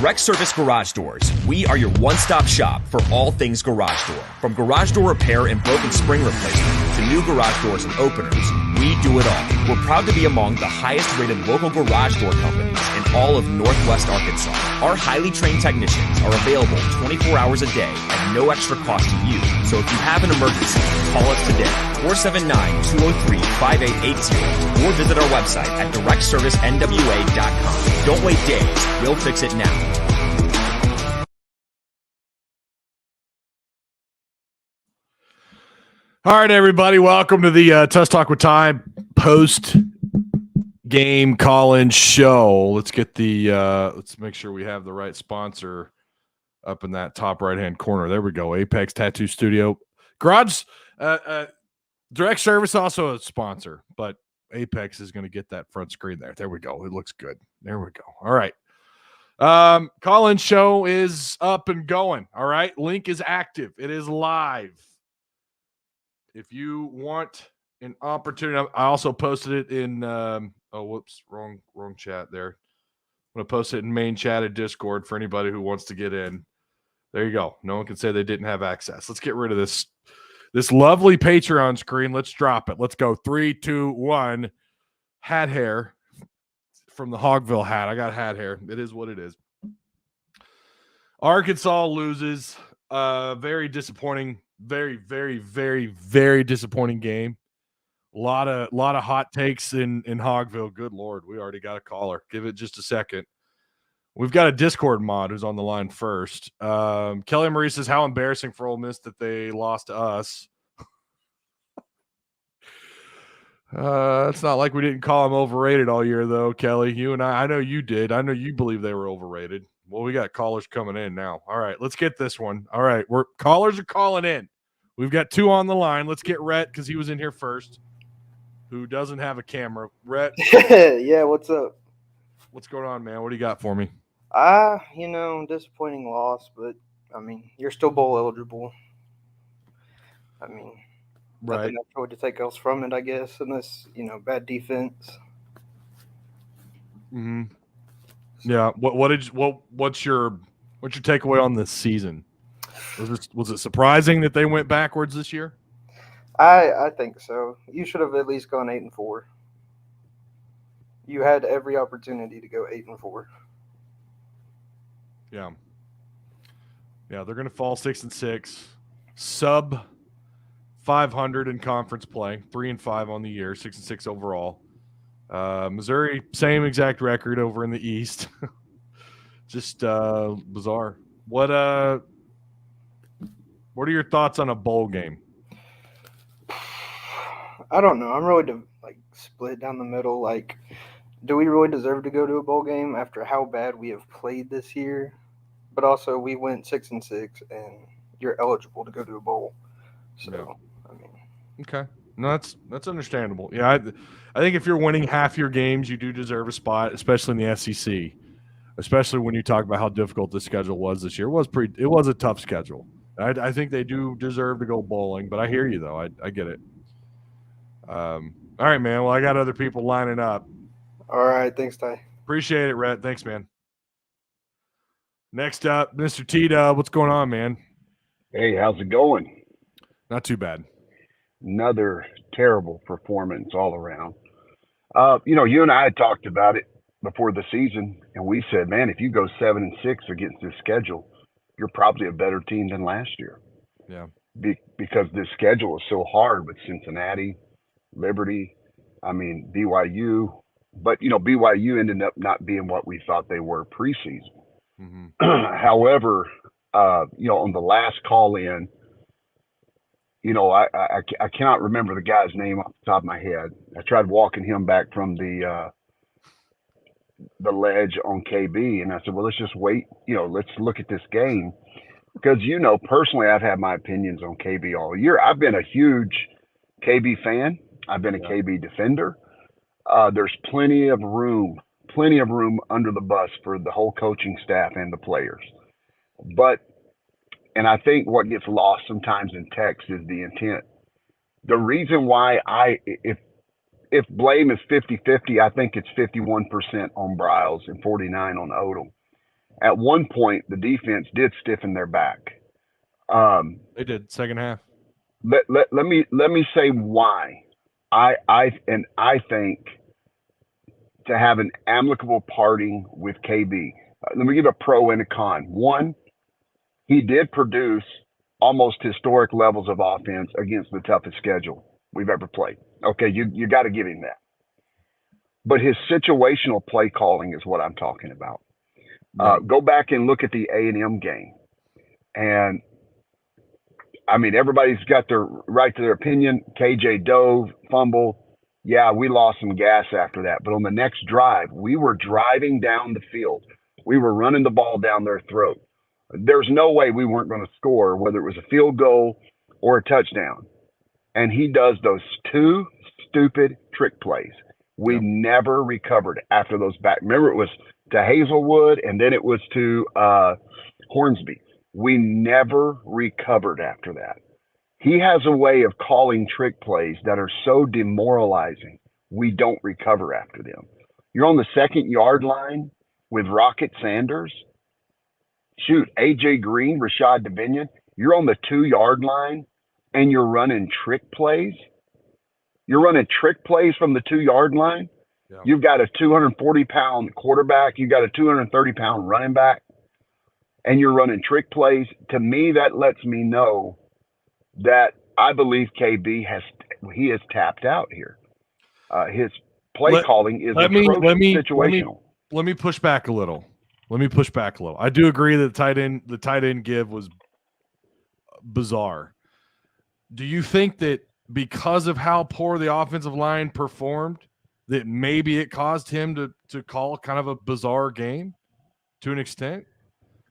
Direct Service Garage Doors, we are your one-stop shop for all things garage door. From garage door repair and broken spring replacement to new garage doors and openers, we do it all. We're proud to be among the highest-rated local garage door companies in all of Northwest Arkansas. Our highly trained technicians are available 24 hours a day at no extra cost to you. So if you have an emergency, call us today, 479-203-5880, or visit our website at directservicenwa.com. Don't wait days. We'll fix it now. All right, everybody. Welcome to the Tuss Talk with Ty post-game call-in show. Let's get the let's make sure we have the right sponsor up in that top right-hand corner. There we go. Apex Tattoo Studio. Garage Direct Service also a sponsor, but Apex is going to get that front screen there. There we go. It looks good. There we go. All right. Call-in show is up and going. All right. Link is active. It is live. If you want an opportunity, I also posted it in wrong chat there. I'm going to post it in main chat at Discord for anybody who wants to get in. There you go. No one can say they didn't have access. Let's get rid of this lovely Patreon screen. Let's drop it. Let's go. 3, 2, 1. Hat hair from the Hogville hat. I got hat hair. It is what it is. Arkansas loses. Very disappointing. Very, very, very, very disappointing game. A lot of hot takes in Hogville. Good Lord, we already got a caller. Give it just a second. We've got a Discord mod who's on the line first. Kelly Marie says, how embarrassing for Ole Miss that they lost to us. It's not like we didn't call them overrated all year, though, Kelly. You and I know you did. I know you believe they were overrated. Well, we got callers coming in now. All right, let's get this one. All right, callers are calling in. We've got 2 on the line. Let's get Rhett because he was in here first, who doesn't have a camera. Rhett. Yeah, what's up? What's going on, man? What do you got for me? Disappointing loss, but, you're still bowl eligible. Right. Nothing else really to take else from it, I guess, unless, bad defense. Mm-hmm. Yeah. What's your takeaway on this season? Was it surprising that they went backwards this year? I think so. You should have at least gone 8-4. You had every opportunity to go 8-4. Yeah. Yeah, they're going to fall 6-6, sub 500 in conference play, 3-5 on the year, 6-6 overall. Missouri, same exact record over in the East. Just bizarre. What are your thoughts on a bowl game? I don't know. I'm really split down the middle. Do we really deserve to go to a bowl game after how bad we have played this year? But also, we went 6-6, and you're eligible to go to a bowl. So, yeah. Okay. No, that's understandable. Yeah, I think if you're winning half your games, you do deserve a spot, especially in the SEC. Especially when you talk about how difficult the schedule was this year. It was a tough schedule. I think they do deserve to go bowling, but I hear you though. I get it. All right, man. Well, I got other people lining up. All right. Thanks, Ty. Appreciate it, Rhett. Thanks, man. Next up, Mr. T-Dub. What's going on, man? Hey, how's it going? Not too bad. Another terrible performance all around. You and I had talked about it before the season, and we said, man, if you go 7-6 against this schedule, you're probably a better team than last year. Yeah. Because this schedule is so hard with Cincinnati, Liberty, BYU. But, BYU ended up not being what we thought they were preseason. Mm-hmm. However, on the last call in, I cannot remember the guy's name off the top of my head. I tried walking him back from the ledge on KB, and I said, well, let's just wait. Let's look at this game. Because, personally, I've had my opinions on KB all year. I've been a huge KB fan. I've been a KB defender. There's plenty of room under the bus for the whole coaching staff and the players. And I think what gets lost sometimes in text is the intent. The reason why if blame is 50-50, I think it's 51% on Briles and 49 on Odom. At one point, the defense did stiffen their back. They did second half. Let me say why. I think to have an amicable parting with KB. Let me give a pro and a con. One, he did produce almost historic levels of offense against the toughest schedule we've ever played. Okay, you got to give him that. But his situational play calling is what I'm talking about. Right. Go back and look at the A&M game. And, I mean, everybody's got their right to their opinion. KJ dove, fumble. Yeah, we lost some gas after that. But on the next drive, we were driving down the field. We were running the ball down their throat. There's no way we weren't going to score, whether it was a field goal or a touchdown. And he does those two stupid trick plays. We never recovered after those back. Remember, it was to Hazelwood, and then it was to Hornsby. We never recovered after that. He has a way of calling trick plays that are so demoralizing, we don't recover after them. You're on the 2nd-yard line with Rocket Sanders. Shoot, A.J. Green, Rashad Devinian. You're on the 2-yard line, and you're running trick plays. You're running trick plays from the 2-yard line. Yeah. You've got a 240-pound quarterback. You've got a 230-pound running back, and you're running trick plays. To me, that lets me know that I believe KB has tapped out here. His play calling is situational. Let me push back a little. I do agree that the tight end give was bizarre. Do you think that because of how poor the offensive line performed, that maybe it caused him to call kind of a bizarre game to an extent?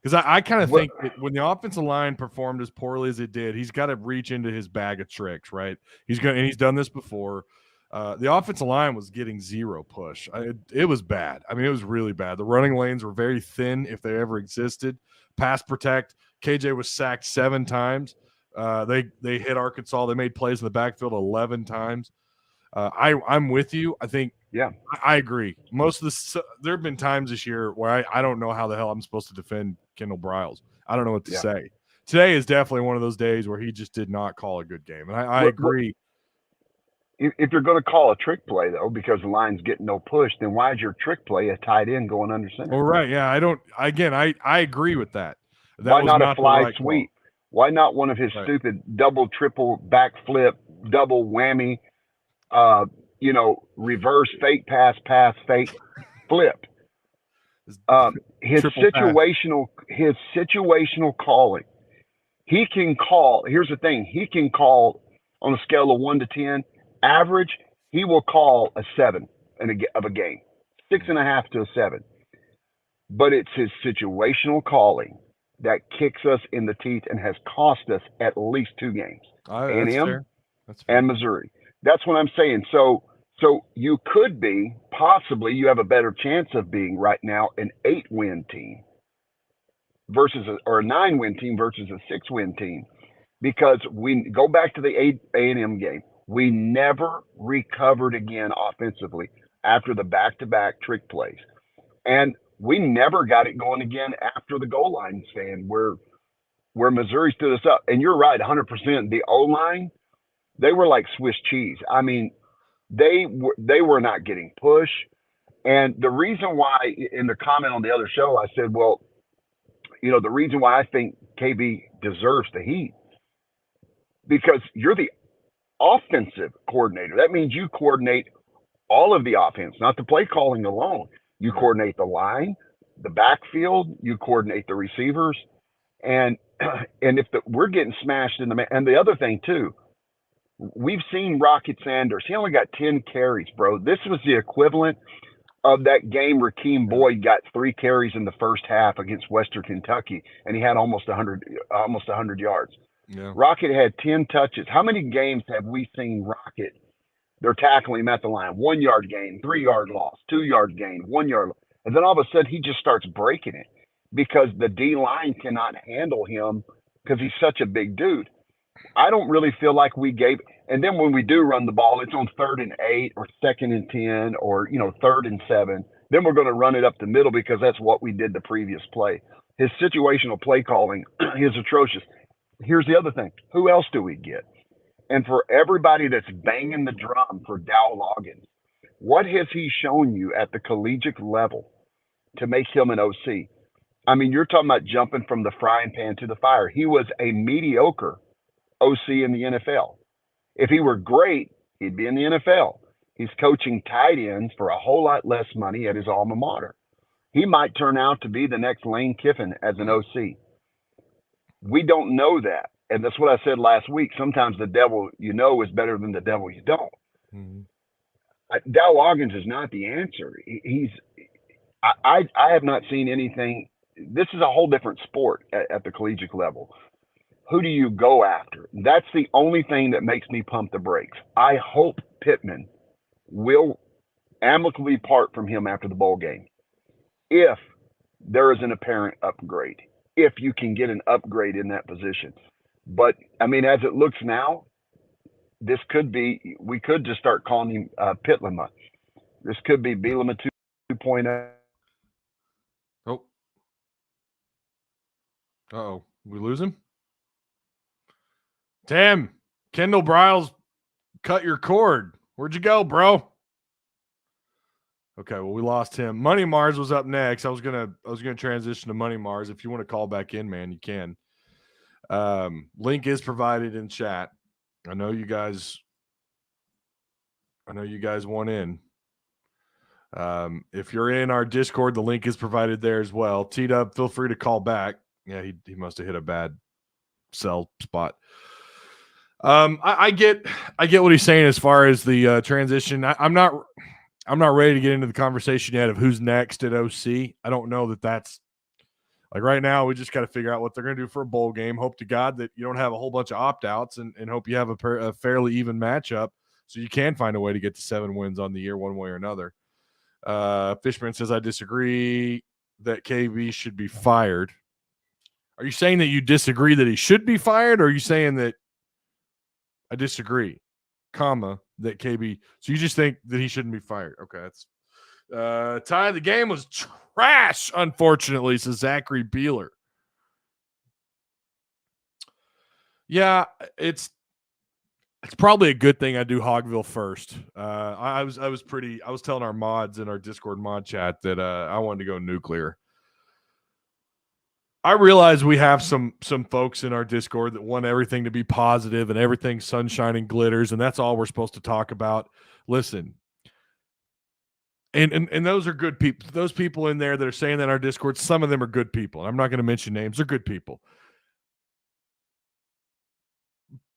Because I kind of think that when the offensive line performed as poorly as it did, he's got to reach into his bag of tricks, right? He's done this before. The offensive line was getting zero push. It was bad. I mean, it was really bad. The running lanes were very thin, if they ever existed. Pass protect. KJ was sacked 7 times. They hit Arkansas. They made plays in the backfield 11 times. I'm with you. I think. Yeah, I agree. There have been times this year where I don't know how the hell I'm supposed to defend Kendall Briles. I don't know what to say. Today is definitely one of those days where he just did not call a good game, and I agree. If you're going to call a trick play, though, because the line's getting no push, then why is your trick play a tight end going under center? Well, right, yeah. I agree with that. Why not a fly sweep? Why not one of his stupid double, triple, backflip, double whammy, reverse fake pass, fake flip? His situational calling. He can call. Here's the thing. He can call on a scale of 1 to 10. Average, he will call a 7 of a game, 6.5 to a 7. But it's his situational calling that kicks us in the teeth and has cost us at least 2 games. A&M and Missouri. That's what I'm saying. So you could be, possibly, you have a better chance of being right now an 8-win team versus a 9-win team versus a 6-win team, because we go back to the A&M game. We never recovered again offensively after the back-to-back trick plays. And we never got it going again after the goal line stand where Missouri stood us up. And you're right, 100%. The O-line, they were like Swiss cheese. I mean, they were not getting push. And the reason why, in the comment on the other show, I said, well, the reason why I think KB deserves the heat, because you're the offensive coordinator. That means you coordinate all of the offense, not the play calling alone. You coordinate the line, the backfield, you coordinate the receivers, and if we're getting smashed in and the other thing too, we've seen Rocket Sanders. He only got 10 carries, bro. This was the equivalent of that game Rakeem Boyd got 3 carries in the first half against Western Kentucky, and he had almost 100 yards. Yeah. Rocket had 10 touches. How many games have we seen Rocket? They're tackling him at the line. 1 yard gain, 3 yard loss, 2 yard gain, 1 yard. And then all of a sudden he just starts breaking it because the D line cannot handle him because he's such a big dude. I don't really feel like we gave. And then when we do run the ball, it's on 3rd and 8 or 2nd and 10 or 3rd and 7. then we're going to run it up the middle because that's what we did the previous play. His situational play calling is atrocious. Here's the other thing. Who else do we get? And for everybody that's banging the drum for Dow Loggins, what has he shown you at the collegiate level to make him an OC? I mean, you're talking about jumping from the frying pan to the fire. He was a mediocre OC in the NFL. If he were great, he'd be in the NFL. He's coaching tight ends for a whole lot less money at his alma mater. He might turn out to be the next Lane Kiffin as an OC. We don't know that. And that's what I said last week. Sometimes the devil you know is better than the devil you don't. Mm-hmm. Dow Loggins is not the answer. I have not seen anything. This is a whole different sport at the collegiate level. Who do you go after? That's the only thing that makes me pump the brakes. I hope Pittman will amicably part from him after the bowl game if there is an apparent upgrade, if you can get an upgrade in that position. But, I mean, as it looks now, this could be, we could just start calling him Pitlema. This could be Bielema 2.0. Oh. Uh-oh. We lose him? Tim, Kendall Briles cut your cord. Where'd you go, bro? Okay, well, we lost him. Money Mars was up next. I was gonna transition to Money Mars. If you want to call back in, man, you can. Link is provided in chat. I know you guys want in. If you're in our Discord, the link is provided there as well. T-Dub, feel free to call back. Yeah, he must have hit a bad sell spot. I get what he's saying as far as the transition. I'm not ready to get into the conversation yet of who's next at OC. I don't know that's like right now. We just got to figure out what they're going to do for a bowl game. Hope to God that you don't have a whole bunch of opt-outs and hope you have a fairly even matchup so you can find a way to get to 7 wins on the year one way or another. Fishman says, I disagree that KB should be fired. Are you saying that you disagree that he should be fired, or are you saying that I disagree, that KB. So you just think that he shouldn't be fired. Okay, that's Ty. The game was trash, unfortunately, says Zachary Beeler. Yeah, it's probably a good thing I do Hogville first. I was telling our mods in our Discord mod chat that I wanted to go nuclear. I realize we have some folks in our Discord that want everything to be positive and everything sunshine and glitters, and that's all we're supposed to talk about. Listen, and those are good people. Those people in there that are saying that in our Discord, some of them are good people. And I'm not going to mention names. They're good people.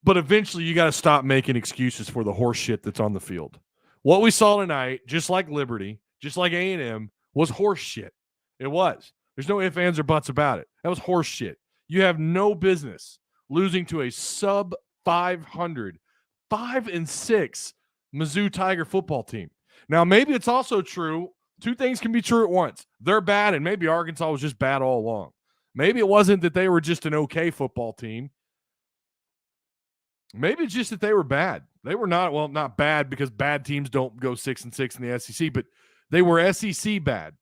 But eventually you got to stop making excuses for the horse shit that's on the field. What we saw tonight, just like Liberty, just like A&M, was horse shit. It was. There's no ifs, ands, or buts about it. That was horse shit. You have no business losing to a sub 500, 5-6 Mizzou Tiger football team. Now, maybe it's also true. Two things can be true at once. They're bad, and maybe Arkansas was just bad all along. Maybe it wasn't that they were just an okay football team. Maybe it's just that they were bad. They were not bad because bad teams don't go 6-6 in the SEC, but they were SEC bad.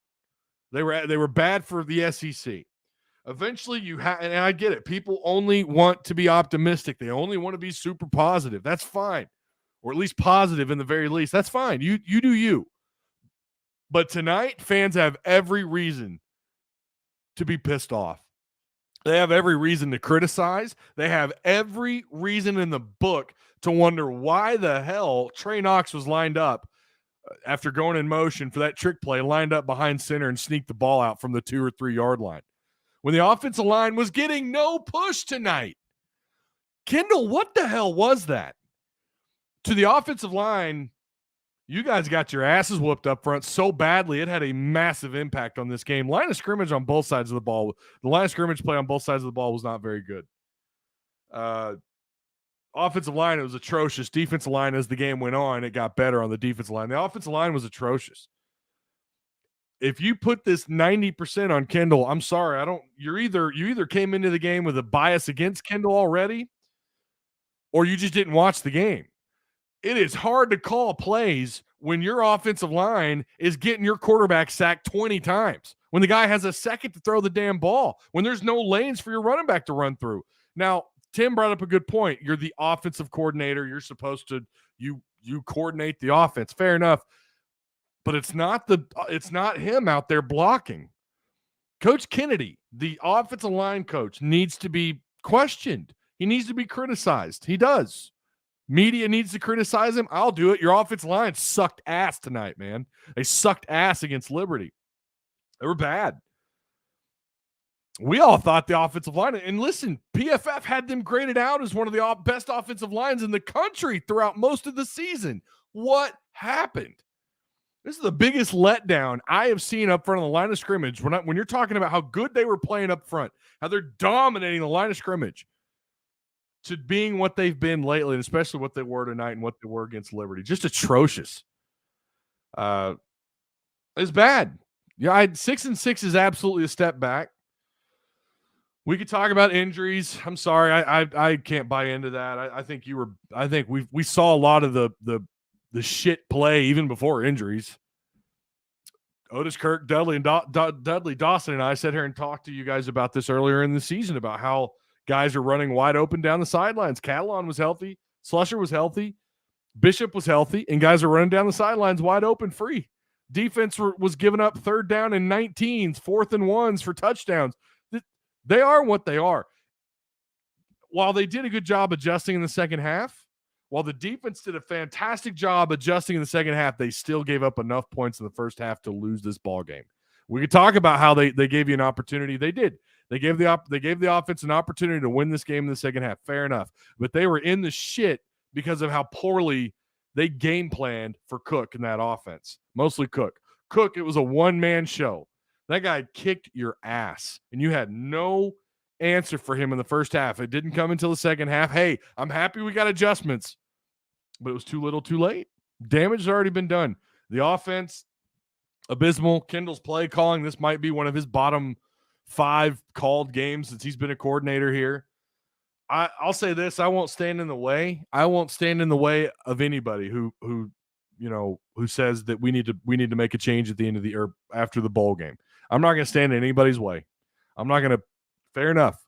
They were bad for the SEC. Eventually, and I get it. People only want to be optimistic. They only want to be super positive. That's fine, or at least positive in the very least. That's fine. You do you. But tonight, fans have every reason to be pissed off. They have every reason to criticize. They have every reason in the book to wonder why the hell Trey Knox was lined up after going in motion for that trick play, lined up behind center and sneaked the ball out from the 2 or 3 yard line. When the offensive line was getting no push tonight. Kendall, what the hell was that? To the offensive line, you guys got your asses whooped up front so badly, it had a massive impact on this game. Line of scrimmage on both sides of the ball. The line of scrimmage play on both sides of the ball was not very good. Offensive line, it was atrocious. Defensive line, as the game went on, it got better on the defensive line. The offensive line was atrocious. If you put this 90% on Kendall, I'm sorry. You either came into the game with a bias against Kendall already, or you just didn't watch the game. it is hard to call plays when your offensive line is getting your quarterback sacked 20 times, when the guy has a second to throw the damn ball, when there's no lanes for your running back to run through. Now, Tim brought up a good point. You're the offensive coordinator. You're supposed to you coordinate the offense. Fair enough. But it's not him out there blocking. Coach Kennedy, the offensive line coach, needs to be questioned. He needs to be criticized. He does. Media needs to criticize him. I'll do it. Your offensive line sucked ass tonight, man. They sucked ass against Liberty. They were bad. We all thought the offensive line, and listen, PFF had them graded out as one of the best offensive lines in the country throughout most of the season. What happened? This is the biggest letdown I have seen up front of the line of scrimmage. When you're talking about how good they were playing up front, how they're dominating the line of scrimmage, to being what they've been lately, and especially what they were tonight and what they were against Liberty. Just atrocious. It's bad. Yeah, 6-6 is absolutely a step back. We could talk about injuries. I'm sorry, I can't buy into that. I think we saw a lot of the shit play even before injuries. Otis Kirk, Dudley, and Dudley Dawson and I sat here and talked to you guys about this earlier in the season about how guys are running wide open down the sidelines. Catalon was healthy. Slusher was healthy. Bishop was healthy. And guys are running down the sidelines wide open free. Defense was giving up 3rd down and 19s, 4th and 1s for touchdowns. They are what they are. While they did a good job adjusting in the second half, while the defense did a fantastic job adjusting in the second half, they still gave up enough points in the first half to lose this ball game. We could talk about how they gave you an opportunity. They did. They gave the offense an opportunity to win this game in the second half. Fair enough. But they were in the shit because of how poorly they game planned for Cook in that offense. Mostly Cook. Cook, it was a one-man show. That guy kicked your ass, and you had no answer for him in the first half. It didn't come until the second half. Hey, I'm happy we got adjustments, but it was too little too late. Damage has already been done. The offense, abysmal. Kendall's play calling, this might be one of his bottom 5 called games since he's been a coordinator here. I'll say this: I won't stand in the way. I won't stand in the way of anybody who says that we need to make a change at the end of or after the bowl game. I'm not going to stand in anybody's way. I'm not going to. Fair enough.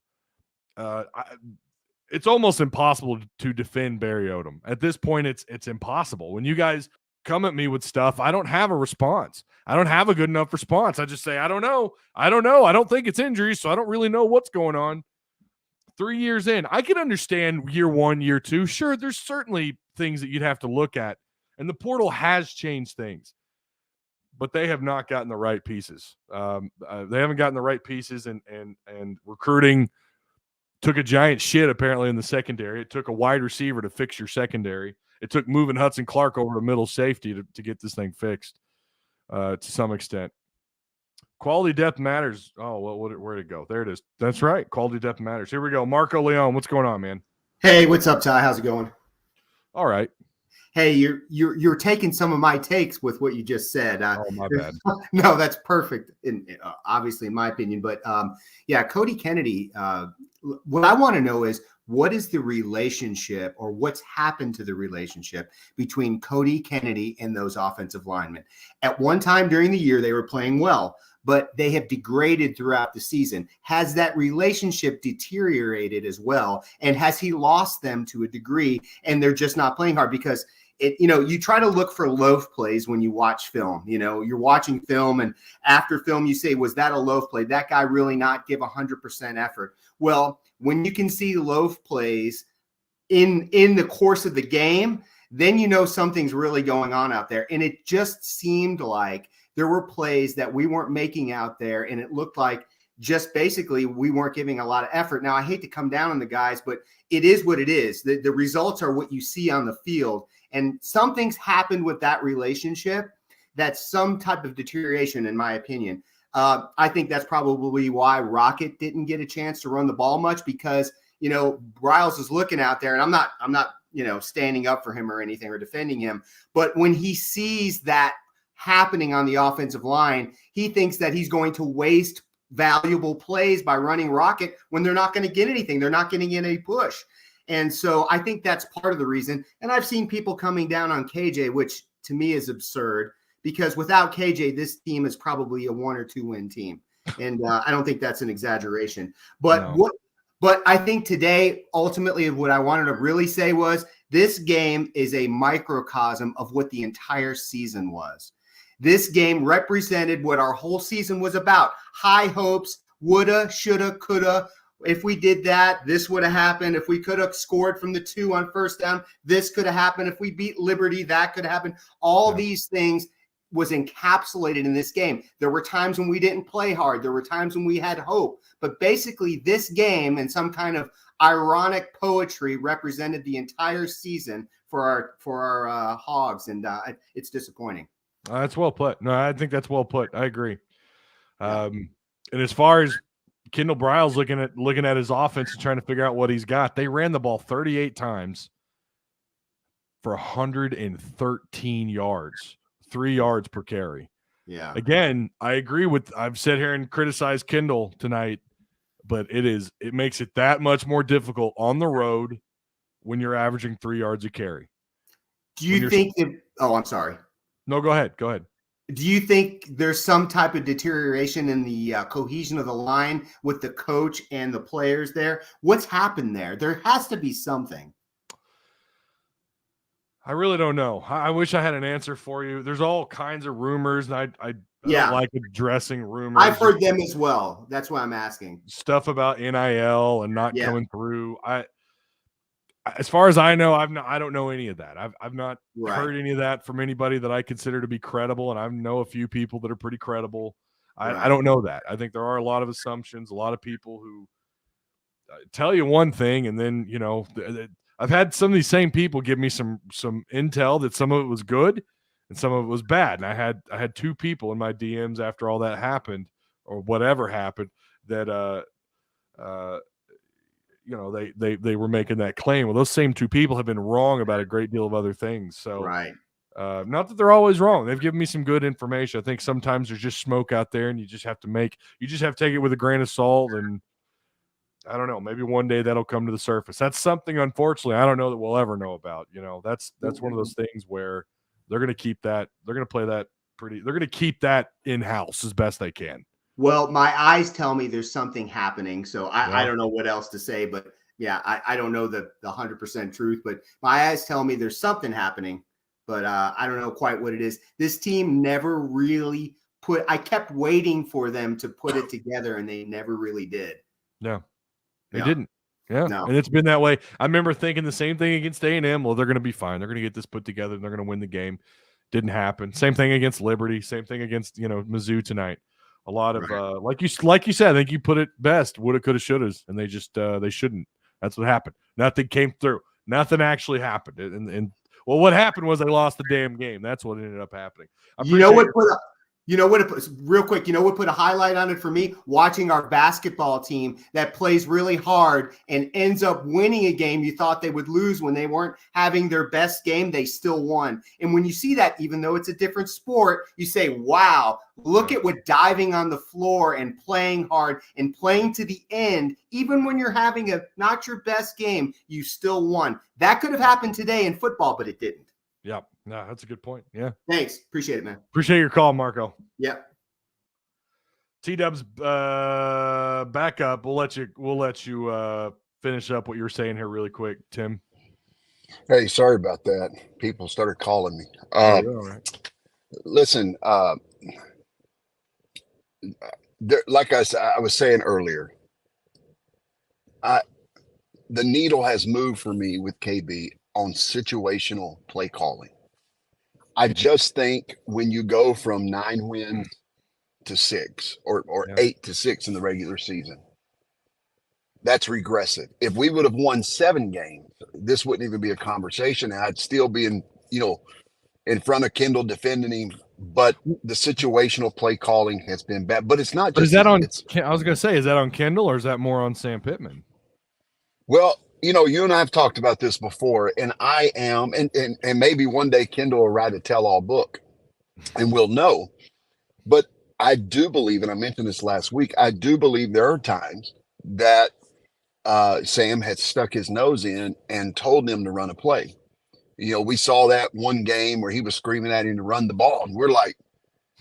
It's almost impossible to defend Barry Odom at this point. It's impossible. When you guys come at me with stuff, I don't have a response. I don't have a good enough response. I just say, I don't know. I don't think it's injuries, so I don't really know what's going on. 3 years in, I can understand year 1, year 2. Sure, there's certainly things that you'd have to look at, and the portal has changed things, but they have not gotten the right pieces. They haven't gotten the right pieces, and recruiting took a giant shit apparently in the secondary. It took a wide receiver to fix your secondary. It took moving Hudson Clark over to middle safety to get this thing fixed to some extent. Quality depth matters. Oh, well, where'd it go? There it is. That's right. Quality depth matters. Here we go. Marco Leon, what's going on, man? Hey, what's up, Ty? How's it going? All right. Hey, you're taking some of my takes with what you just said. Oh, my bad. No, that's perfect. Obviously, in my opinion, but yeah, Cody Kennedy. What I want to know is what is the relationship, or what's happened to the relationship between Cody Kennedy and those offensive linemen? At one time during the year, they were playing well, but they have degraded throughout the season. Has that relationship deteriorated as well? And has he lost them to a degree and they're just not playing hard? Because you try to look for loaf plays when you watch film. You're watching film, and after film, you say, was that a loaf play? That guy really not give 100% effort. Well, when you can see loaf plays in the course of the game, then you know something's really going on out there. And it just seemed like there were plays that we weren't making out there, and it looked like just basically we weren't giving a lot of effort. Now, I hate to come down on the guys, but it is what it is. The results are what you see on the field. And something's happened with that relationship. That's some type of deterioration, in my opinion. I think that's probably why Rocket didn't get a chance to run the ball much, because, Briles is looking out there, and I'm not, standing up for him or anything or defending him. But when he sees that happening on the offensive line, he thinks that he's going to waste valuable plays by running Rocket when they're not going to get anything. They're not getting any push. And so I think that's part of the reason. And I've seen people coming down on KJ, which to me is absurd, because without KJ, this team is probably a 1 or 2 win team. And I don't think that's an exaggeration. But No. But I think today, ultimately, what I wanted to really say was this game is a microcosm of what the entire season was. This game represented what our whole season was about. High hopes, woulda, shoulda, coulda. If we did that, this would have happened. If we could have scored from the 2 on first down, this could have happened. If we beat Liberty, that could have happened. All these things was encapsulated in this game. There were times when we didn't play hard. There were times when we had hope. But basically, this game and some kind of ironic poetry represented the entire season for our Hogs, and it's disappointing. That's well put. No, I think that's well put. I agree. And as far as Kendall Briles looking at his offense and trying to figure out what he's got, they ran the ball 38 times for 113 yards, 3 yards per carry. Yeah. Again, I agree with. I've sat here and criticized Kendall tonight, but it makes it that much more difficult on the road when you're averaging 3 yards a carry. Do you think? I'm sorry. No, go ahead. Go ahead. Do you think there's some type of deterioration in the cohesion of the line with the coach and the players there? What's happened there? There has to be something. I really don't know. I wish I had an answer for you. There's all kinds of rumors, and I don't like addressing rumors. I've heard them as well. That's why I'm asking. Stuff about NIL and not coming through. As far as I know, I don't know any of that. I've not heard any of that from anybody that I consider to be credible, and I know a few people that are pretty credible. I don't know that. I think there are a lot of assumptions, a lot of people who tell you one thing, and then I've had some of these same people give me some intel that some of it was good and some of it was bad. And I had 2 people in my DMs after all that happened or whatever happened that they were making that claim. Well, those same 2 people have been wrong about a great deal of other things. So not that they're always wrong. They've given me some good information. I think sometimes there's just smoke out there, and you just have to take it with a grain of salt. And I don't know, maybe one day that'll come to the surface. That's something, unfortunately, I don't know that we'll ever know about. That's one of those things where they're going to keep that. They're going to play that they're going to keep that in-house as best they can. Well, my eyes tell me there's something happening. So I don't know what else to say, but I don't know the 100% truth, but my eyes tell me there's something happening, but I don't know quite what it is. This team never really I kept waiting for them to put it together, and they never really did. No. They didn't. Yeah. No. And it's been that way. I remember thinking the same thing against A&M. Well, they're going to be fine. They're going to get this put together, and they're going to win the game. Didn't happen. Same thing against Liberty. Same thing against, Mizzou tonight. A lot of like you said, I think you put it best. Woulda, coulda, shouldas, and they just they shouldn't. That's what happened. Nothing came through. Nothing actually happened. And what happened was they lost the damn game. That's what ended up happening. Real quick, what put a highlight on it for me? Watching our basketball team that plays really hard and ends up winning a game you thought they would lose when they weren't having their best game, they still won. And when you see that, even though it's a different sport, you say, wow, look at what diving on the floor and playing hard and playing to the end, even when you're having not your best game, you still won. That could have happened today in football, but it didn't. Yeah, no, that's a good point. Yeah. Thanks. Appreciate it, man. Appreciate your call, Marco. Yeah. T-Dub's back up. We'll let you finish up what you were saying here really quick, Tim. Hey, sorry about that. People started calling me. All right. Listen, like I was saying earlier, the needle has moved for me with KB on situational play calling. I just think when you go from 9 wins to 6 or 8 to 6 in the regular season, that's regressive. If we would have won 7 games, this wouldn't even be a conversation. I'd still be in front of Kendall defending him. But the situational play calling has been bad. But it's not just. Is that on? I was going to say, is that on Kendall or is that more on Sam Pittman? Well, you and I have talked about this before, and I am, and maybe one day Kendall will write a tell-all book, and we'll know. But I do believe, and I mentioned this last week, I do believe there are times that Sam had stuck his nose in and told them to run a play. We saw that one game where he was screaming at him to run the ball. And we're like,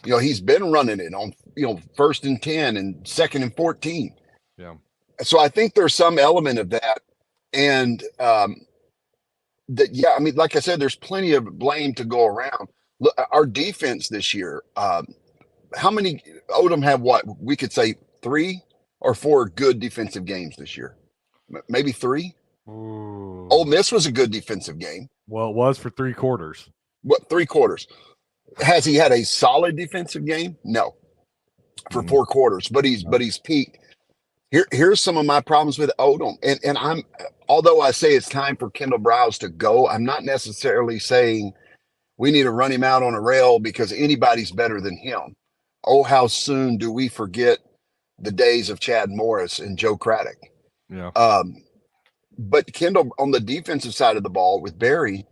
he's been running it on, 1st and 10 and 2nd and 14. Yeah. So I think there's some element of that. And like I said, there's plenty of blame to go around. Look, our defense this year, how many Odom have we could say 3 or 4 good defensive games this year? Maybe 3. Ooh. Ole Miss was a good defensive game. Well, it was for 3 quarters. What, 3 quarters? Has he had a solid defensive game? No, for 4 quarters. But he's peaked. Here's some of my problems with Odom, and although I say it's time for Kendall Browse to go, I'm not necessarily saying we need to run him out on a rail because anybody's better than him. Oh, how soon do we forget the days of Chad Morris and Joe Craddock? Yeah. But Kendall, on the defensive side of the ball with Barry,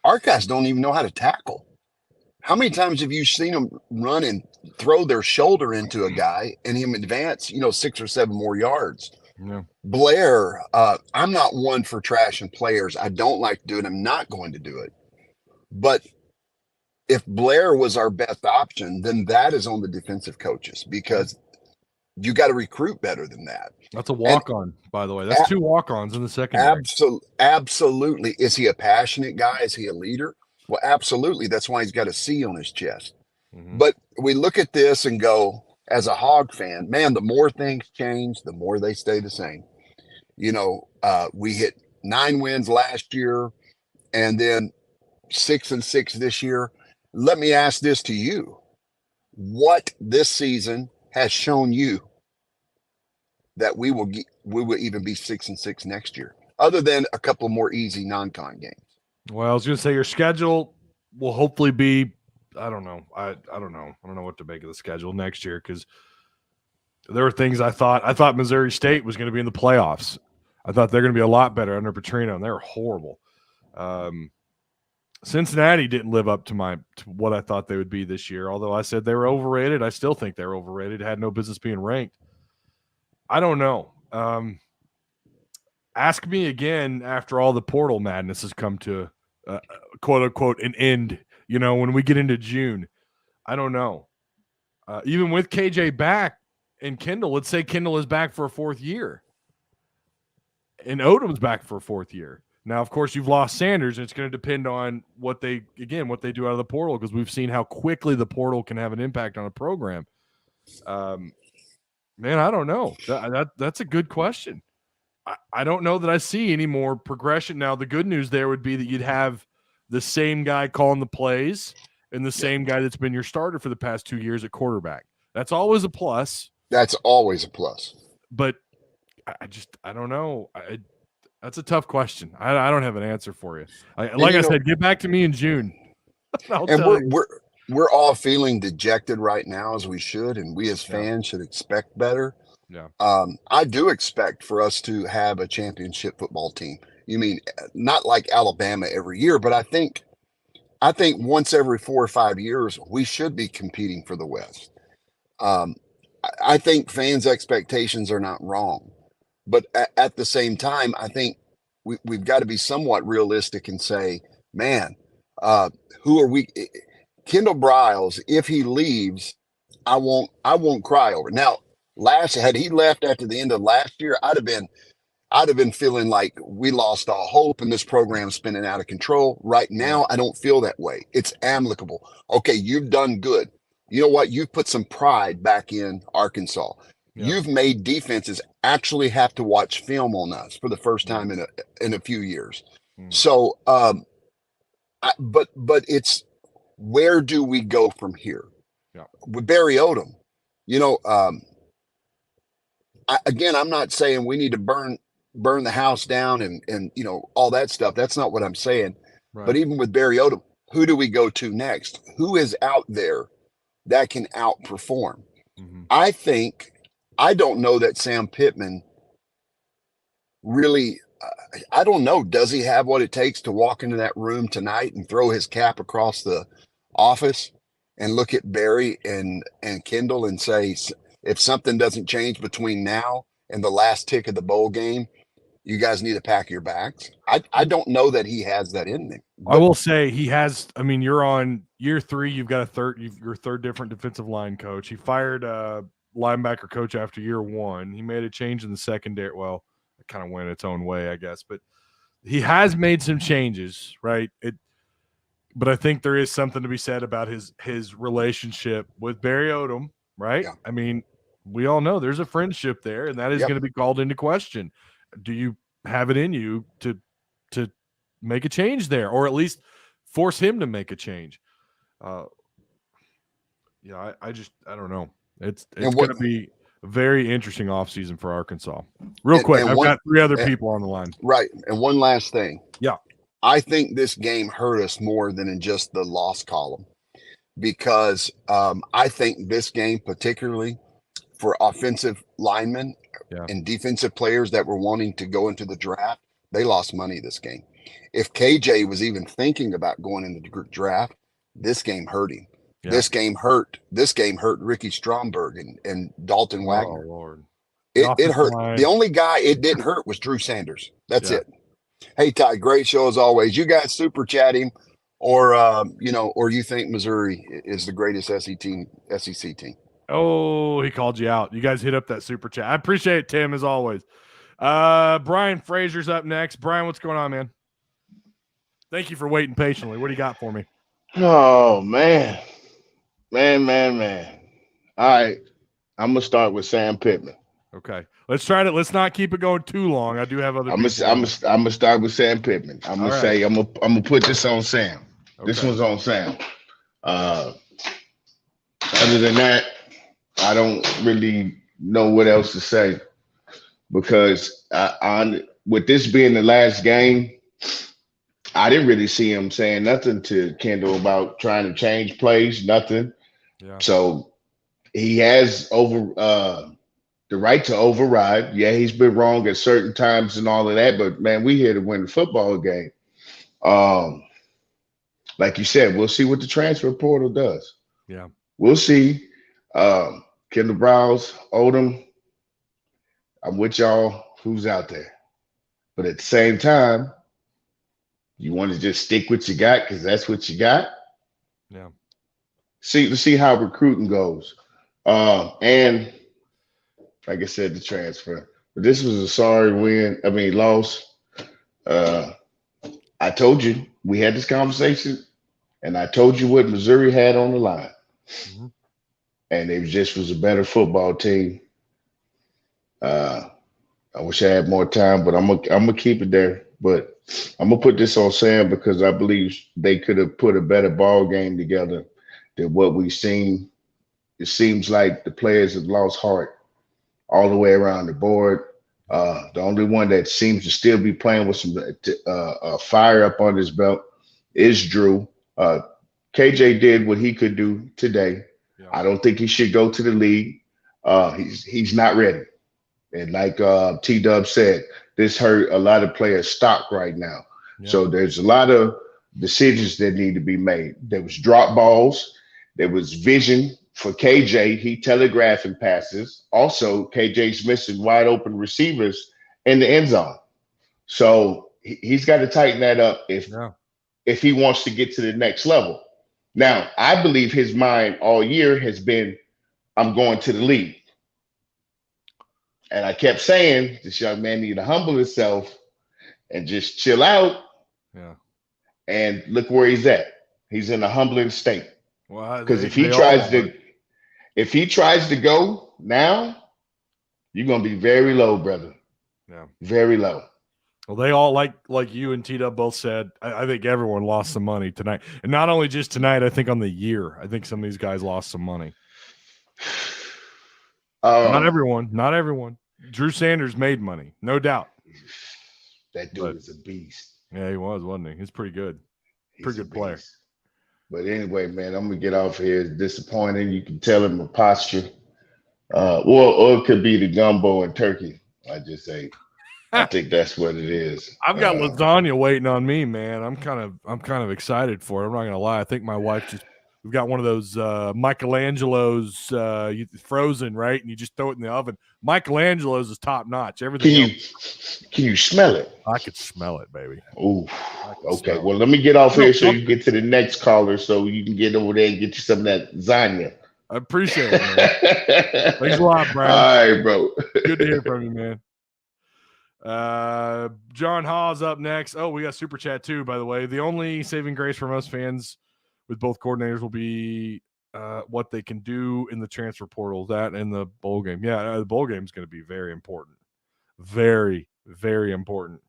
our guys don't even know how to tackle. How many times have you seen them run and throw their shoulder into a guy and him advance, 6 or 7 more yards? Yeah. Blair, I'm not one for trashing players. I don't like to do it. I'm not going to do it. But if Blair was our best option, then that is on the defensive coaches because you got to recruit better than that. That's a walk-on, by the way. That's 2 walk-ons in the secondary. Absolutely. Is he a passionate guy? Is he a leader? Well, absolutely. That's why he's got a C on his chest. Mm-hmm. But we look at this and go, as a Hog fan, man, the more things change, the more they stay the same. We hit 9 wins last year and then 6-6 this year. Let me ask this to you. What this season has shown you that we will even be 6-6 next year, other than a couple more easy non-con games? Well, I was going to say your schedule will hopefully be, I don't know. I don't know. I don't know what to make of the schedule next year because there were things I thought Missouri State was going to be in the playoffs. I thought they're going to be a lot better under Petrino, and they were horrible. Cincinnati didn't live up to what I thought they would be this year. Although I said they were overrated, I still think they're overrated. Had no business being ranked. I don't know. Ask me again after all the portal madness has come to quote unquote an end. When we get into June, I don't know. Even with KJ back and Kendall, let's say Kendall is back for a 4th year, and Odom's back for a 4th year. Now, of course, you've lost Sanders, and it's going to depend on what they do out of the portal because we've seen how quickly the portal can have an impact on a program. Man, I don't know. That's a good question. I don't know that I see any more progression. Now, the good news there would be that you'd have the same guy calling the plays and the same guy that's been your starter for the past 2 years at quarterback. That's always a plus. That's always a plus. But I don't know. That's a tough question. I don't have an answer for you. I said, get back to me in June. And we're all feeling dejected right now, as we should, and we as fans should expect better. Yeah. I do expect for us to have a championship football team. You mean not like Alabama every year, but I think once every 4 or 5 years we should be competing for the West. I think fans' expectations are not wrong, but at the same time, I think we've got to be somewhat realistic and say, man, who are we? Kendall Briles, if he leaves, I won't cry over it. Now, had he left after the end of last year, I'd have been feeling like we lost all hope and this program's spinning out of control. Right now, I don't feel that way. It's amicable. Okay, you've done good. You know what? You've put some pride back in Arkansas. Yeah. You've made defenses actually have to watch film on us for the first time in a few years. So, but it's, where do we go from here? Yeah. With Barry Odom, I'm not saying we need to burn the house down and all that stuff. That's not what I'm saying. Right. But even with Barry Odom, who do we go to next? Who is out there that can outperform? Mm-hmm. I don't know that Sam Pittman really, I don't know. Does he have what it takes to walk into that room tonight and throw his cap across the office and look at Barry and Kendall and say, if something doesn't change between now in the last tick of the bowl game, you guys need to pack your bags. I don't know that he has that in him. I will say he has. I mean, you're on year 3. You've got your third different defensive line coach. He fired a linebacker coach after year 1. He made a change in the secondary. Well, it kind of went its own way, I guess, but he has made some changes, right? But I think there is something to be said about his relationship with Barry Odom, right? Yeah. I mean, we all know there's a friendship there, and that is going to be called into question. Do you have it in you to make a change there, or at least force him to make a change? I don't know. It's going to be a very interesting offseason for Arkansas. Real quick, I've got 3 other people on the line. Right. And one last thing. Yeah. I think this game hurt us more than in just the loss column, because I think this game, particularly for offensive linemen and defensive players that were wanting to go into the draft, they lost money this game. If KJ was even thinking about going into the draft, this game hurt him. Yeah. This game hurt Ricky Stromberg and Dalton Wagner. Oh, Lord. It hurt. Line. The only guy it didn't hurt was Drew Sanders. That's it. Hey, Ty, great show as always. You guys super chat him, or you think Missouri is the greatest SEC team. Oh, he called you out. You guys hit up that super chat. I appreciate it, Tim, as always. Brian Frazier's up next. Brian, what's going on, man? Thank you for waiting patiently. What do you got for me? Oh, man. Man. All right. I'm going to start with Sam Pittman. Okay. Let's not keep it going too long. I do have other I'm gonna start with Sam Pittman. I'm gonna put this on Sam. Okay. This one's on Sam. Other than that, I don't really know what else to say, because with this being the last game, I didn't really see him saying nothing to Kendall about trying to change plays, nothing. Yeah. So he has the right to override. Yeah, he's been wrong at certain times and all of that, but man, we here to win the football game. Like you said, we'll see what the transfer portal does. Yeah, we'll see. Kendall Browse, Odom, I'm with y'all. Who's out there? But at the same time, you want to just stick what you got because that's what you got. Yeah. Let's see how recruiting goes. And like I said, the transfer. But this was a sorry loss. I told you, we had this conversation, and I told you what Missouri had on the line. Mm-hmm. And it just was a better football team. I wish I had more time, but I'm gonna keep it there. But I'm gonna put this on Sam because I believe they could have put a better ball game together than what we've seen. It seems like the players have lost heart all the way around the board. The only one that seems to still be playing with some fire up on his belt is Drew. KJ did what he could do today. Yeah. I don't think he should go to the league. He's not ready. And like T-Dub said, this hurt a lot of players' stock right now. Yeah. So there's a lot of decisions that need to be made. There was drop balls. There was vision for KJ. He telegraphing passes. Also, KJ's missing wide open receivers in the end zone. So he's got to tighten that up if he wants to get to the next level. Now, I believe his mind all year has been, I'm going to the league. And I kept saying, this young man need to humble himself and just chill out. Yeah. And look where he's at. He's in a humbling state. Well, because if he tries to go now, you're gonna be very low, brother. Yeah. Very low. Well, they all like you and T-Dub both said, I think everyone lost some money tonight. And not only just tonight, I think on the year. I think some of these guys lost some money. Not everyone. Drew Sanders made money, no doubt. That dude is a beast. Yeah, he was, wasn't he? He's pretty good. Pretty good player. But anyway, man, I'm gonna get off here. It's disappointing. You can tell him my posture. Or it could be the gumbo and turkey. I think that's what it is. I've got lasagna waiting on me, man. I'm kind of excited for it. I'm not gonna lie. I think my wife just We've got one of those Michelangelo's frozen, right? And you just throw it in the oven. Michelangelo's is top notch. Everything Can you smell it? I could smell it, baby. Ooh. Okay. Well, let me get off here so you can get to the next caller so you can get over there and get you some of that lasagna. I appreciate it, man. Thanks a lot, Brian. All right, bro. Good to hear from you, man. John Hawes up next. Oh, we got super chat too, by the way. The only saving grace for most fans with both coordinators will be what they can do in the transfer portal, that and the bowl game. Yeah, the bowl game is going to be very important. Very, very important.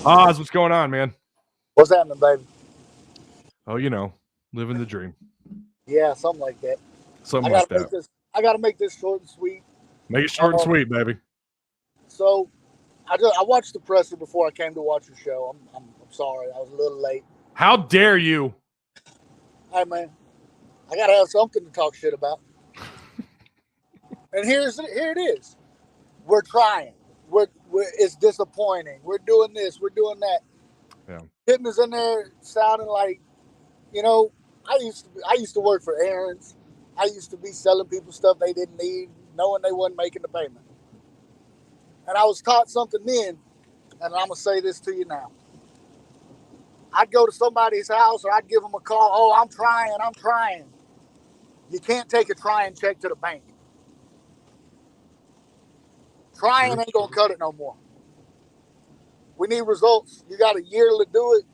Oz, what's going on, man? What's happening, baby? Oh, you know, living the dream. Yeah, something like that. Something like that. I got to make this short and sweet. Make it short and sweet, baby. So, I watched the presser before I came to watch your show. I'm sorry, I was a little late. How dare you? Hey, man, I got to have something to talk shit about. And here it is. We're trying. It's disappointing. We're doing this. We're doing that. Yeah. Pittman's in there sounding like, you know, I used to work for Aaron's. I used to be selling people stuff they didn't need, knowing they wasn't making the payment. And I was taught something then, and I'm going to say this to you now. I'd go to somebody's house or I'd give them a call. Oh, I'm trying. You can't take a trying check to the bank. Trying ain't going to cut it no more. We need results. You got a year to do it.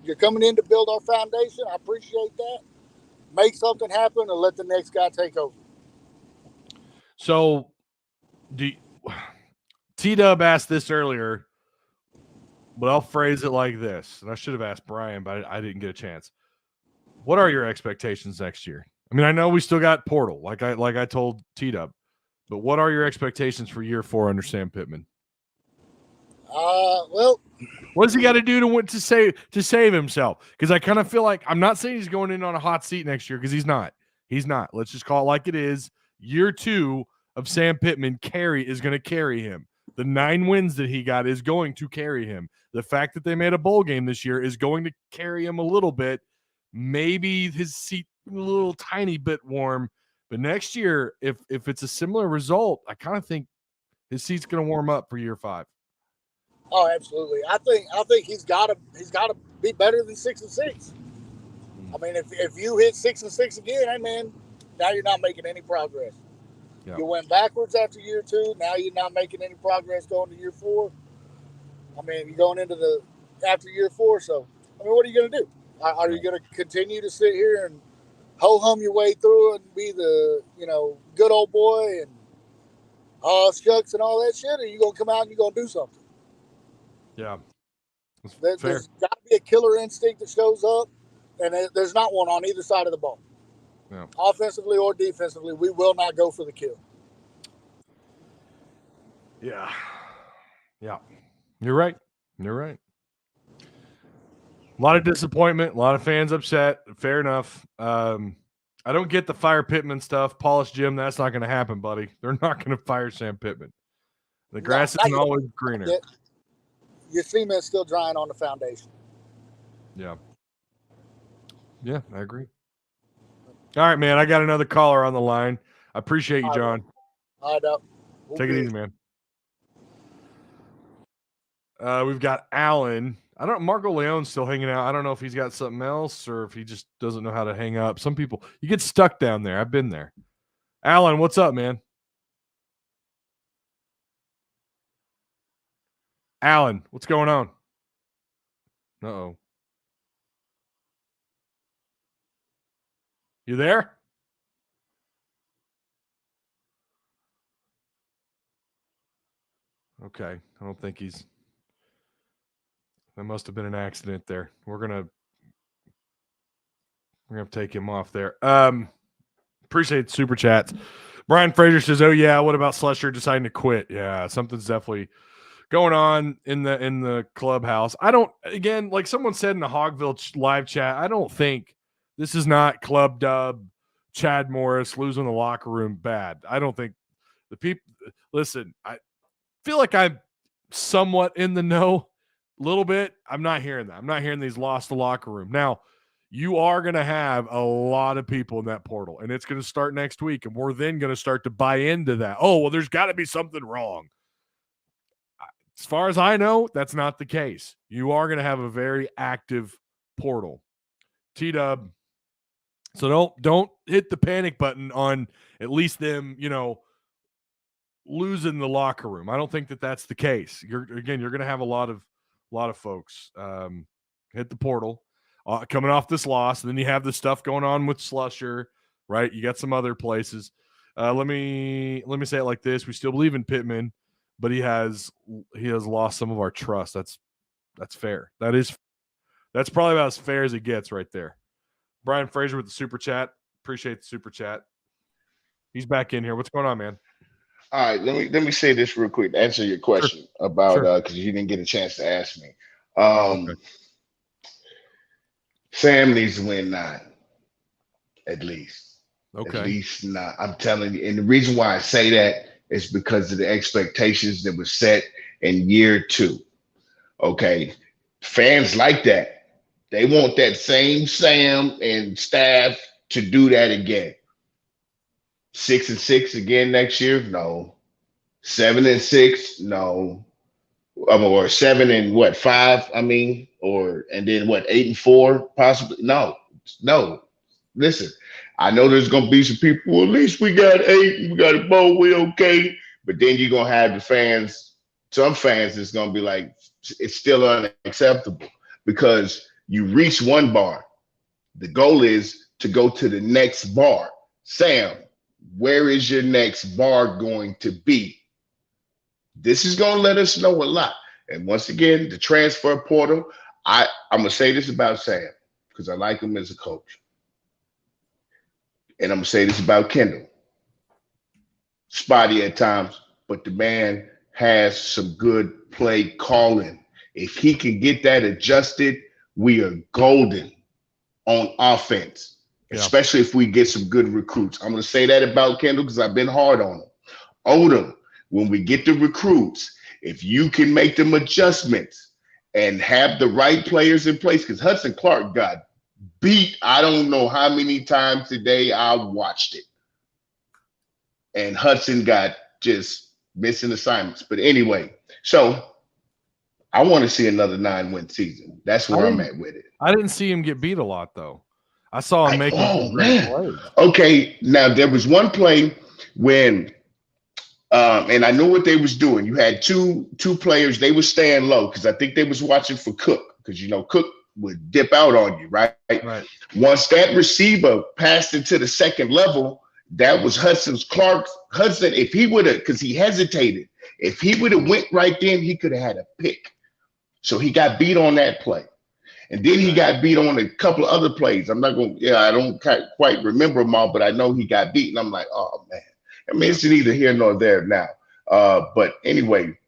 You're coming in to build our foundation. I appreciate that. Make something happen and let the next guy take over. So, T-Dub asked this earlier, but I'll phrase it like this. And I should have asked Brian, but I didn't get a chance. What are your expectations next year? I mean, I know we still got portal, like I told T-Dub, but what are your expectations for year 4 under Sam Pittman? Well, what does he got to do to save himself? Because I kind of feel like, I'm not saying he's going in on a hot seat next year, because he's not. He's not. Let's just call it like it is. Year 2 of Sam Pittman is going to carry him. The 9 wins that he got is going to carry him. The fact that they made a bowl game this year is going to carry him a little bit. Maybe his seat a little tiny bit warm. But next year, if it's a similar result, I kind of think his seat's going to warm up for year 5. Oh, absolutely. I think he's got to be better than 6-6. I mean, if you hit 6-6 again, hey man, now you're not making any progress. Yeah. You went backwards after year 2. Now you're not making any progress going to year 4. I mean, you're going into after year 4. So, I mean, what are you going to do? Are you going to continue to sit here and ho-hum your way through and be the, good old boy and shucks and all that shit? Or are you going to come out and you're going to do something? Yeah. There's got to be a killer instinct that shows up, and there's not one on either side of the ball. Yeah. Offensively or defensively, we will not go for the kill. Yeah. Yeah. You're right. A lot of disappointment, a lot of fans upset. Fair enough. I don't get the fire Pittman stuff. Polish Jim, that's not going to happen, buddy. They're not going to fire Sam Pittman. The grass isn't always greener. Your cement's still drying on the foundation. Yeah. Yeah, I agree. All right, man. I got another caller on the line. I appreciate you, John. All right, up. Take it easy, man. We've got Alan. Marco Leone's still hanging out. I don't know if he's got something else or if he just doesn't know how to hang up. Some people, you get stuck down there. I've been there. Alan, what's up, man? Alan, what's going on? Uh-oh. You there? Okay. I don't think he's... That must have been an accident there. We're gonna take him off there. Appreciate the super chats. Brian Fraser says, "Oh yeah, what about Slusher deciding to quit? Yeah, something's definitely going on in the clubhouse. I don't. Again, like someone said in the Hogville live chat, I don't think this is not club dub. Chad Morris losing the locker room bad. I don't think the people. Listen, I feel like I'm somewhat in the know." A little bit. I'm not hearing that. I'm not hearing these lost the locker room. Now, you are going to have a lot of people in that portal, and it's going to start next week, and we're then going to start to buy into that. Oh, well, there's got to be something wrong. As far as I know, that's not the case. You are going to have a very active portal. T-Dub. So don't hit the panic button on at least them, losing the locker room. I don't think that that's the case. You're going to have a lot of folks hit the portal coming off this loss. And then you have the stuff going on with Slusher, right? You got some other places. Let me say it like this: we still believe in Pittman, but he has lost some of our trust. That's fair. That's probably about as fair as it gets right there. Brian Fraser with the super chat. Appreciate the super chat. He's back in here. What's going on, man? All right, let me say this real quick to answer your question about because you didn't get a chance to ask me. Okay. Sam needs to win 9, at least. Okay. At least 9. I'm telling you, and the reason why I say that is because of the expectations that were set in year 2. Okay, fans like that. They want that same Sam and staff to do that again. 6-6 again next year? No. 7-6? No. Or 7-5? I mean, and then 8-4 possibly? No. Listen, I know there's gonna be some people. Well, at least we got 8. And we got a bowl. We okay. But then you're gonna have the fans. Some fans is gonna be like, it's still unacceptable because you reach one bar. The goal is to go to the next bar. Sam, where is your next bar going to be? This is going to let us know a lot. And once again, the transfer portal, I'm going to say this about Sam because I like him as a coach. And I'm going to say this about Kendall. Spotty at times, but the man has some good play calling. If he can get that adjusted, we are golden on offense, especially if we get some good recruits. I'm going to say that about Kendall because I've been hard on him. Odom, when we get the recruits, if you can make them adjustments and have the right players in place, because Hudson Clark got beat. I don't know how many times today I watched it. And Hudson got just missing assignments. But anyway, so I want to see another 9-win season. That's where I'm at with it. I didn't see him get beat a lot, though. I saw him making some great plays. Okay, now there was one play when, and I knew what they was doing. You had two players. They were staying low because I think they was watching for Cook because, Cook would dip out on you, right? Right. Once that receiver passed into the second level, that was Hudson, if he would have, because he hesitated, if he would have went right then, he could have had a pick. So he got beat on that play. And then he got beat on a couple of other plays. I don't quite remember them all, but I know he got beat. And I'm like, oh, man. I mean, it's neither here nor there now. But anyway,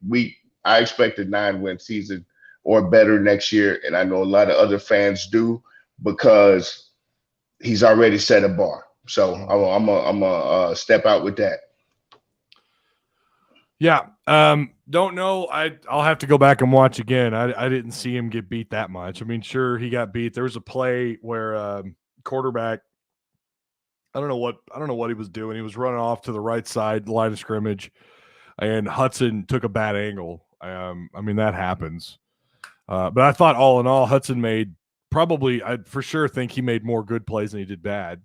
I expect a 9-win season or better next year. And I know a lot of other fans do because he's already set a bar. So I'm going to step out with that. Yeah. Don't know. I'll have to go back and watch again. I didn't see him get beat that much. I mean, sure, he got beat. There was a play where quarterback, I don't know what he was doing. He was running off to the right side line of scrimmage, and Hudson took a bad angle. I mean, that happens. But I thought all in all, Hudson made I for sure think he made more good plays than he did bad.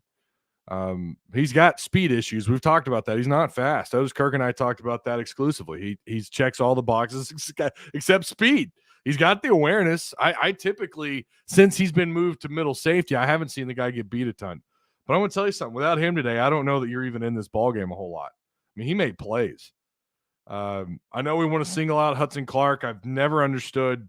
He's got speed issues. We've talked about that. He's not fast. Otis Kirk and I talked about that exclusively. He checks all the boxes except speed. He's got the awareness. I typically, since he's been moved to middle safety, I haven't seen the guy get beat a ton. But I'm going to tell you something. Without him today, I don't know that you're even in this ballgame a whole lot. I mean, he made plays. I know we want to single out Hudson Clark. I've never understood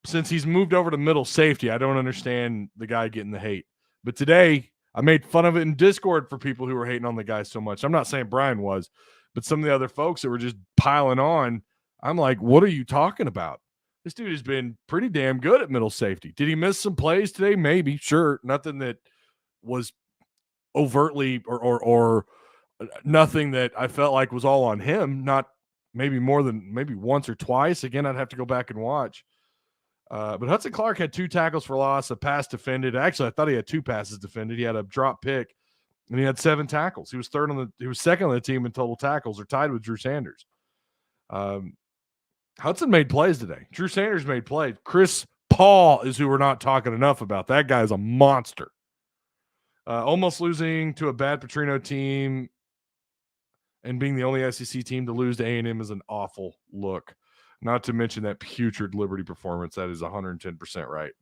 since he's moved over to middle safety, I don't understand the guy getting the hate. But today, I made fun of it in Discord for people who were hating on the guy so much. I'm not saying Brian was, but some of the other folks that were just piling on, I'm like, what are you talking about? This dude has been pretty damn good at middle safety. Did he miss some plays today? Maybe. Sure. Nothing that was overtly or nothing that I felt like was all on him. Not maybe more than maybe once or twice. Again, I'd have to go back and watch. But Hudson Clark had 2 tackles for loss, a pass defended. Actually, I thought he had 2 passes defended. He had a drop pick, and he had 7 tackles. He was second on the team in total tackles, or tied with Drew Sanders. Hudson made plays today. Drew Sanders made plays. Chris Paul is who we're not talking enough about. That guy is a monster. Almost losing to a bad Petrino team and being the only SEC team to lose to A&M is an awful look. Not to mention that putrid Liberty performance. That is 110% right.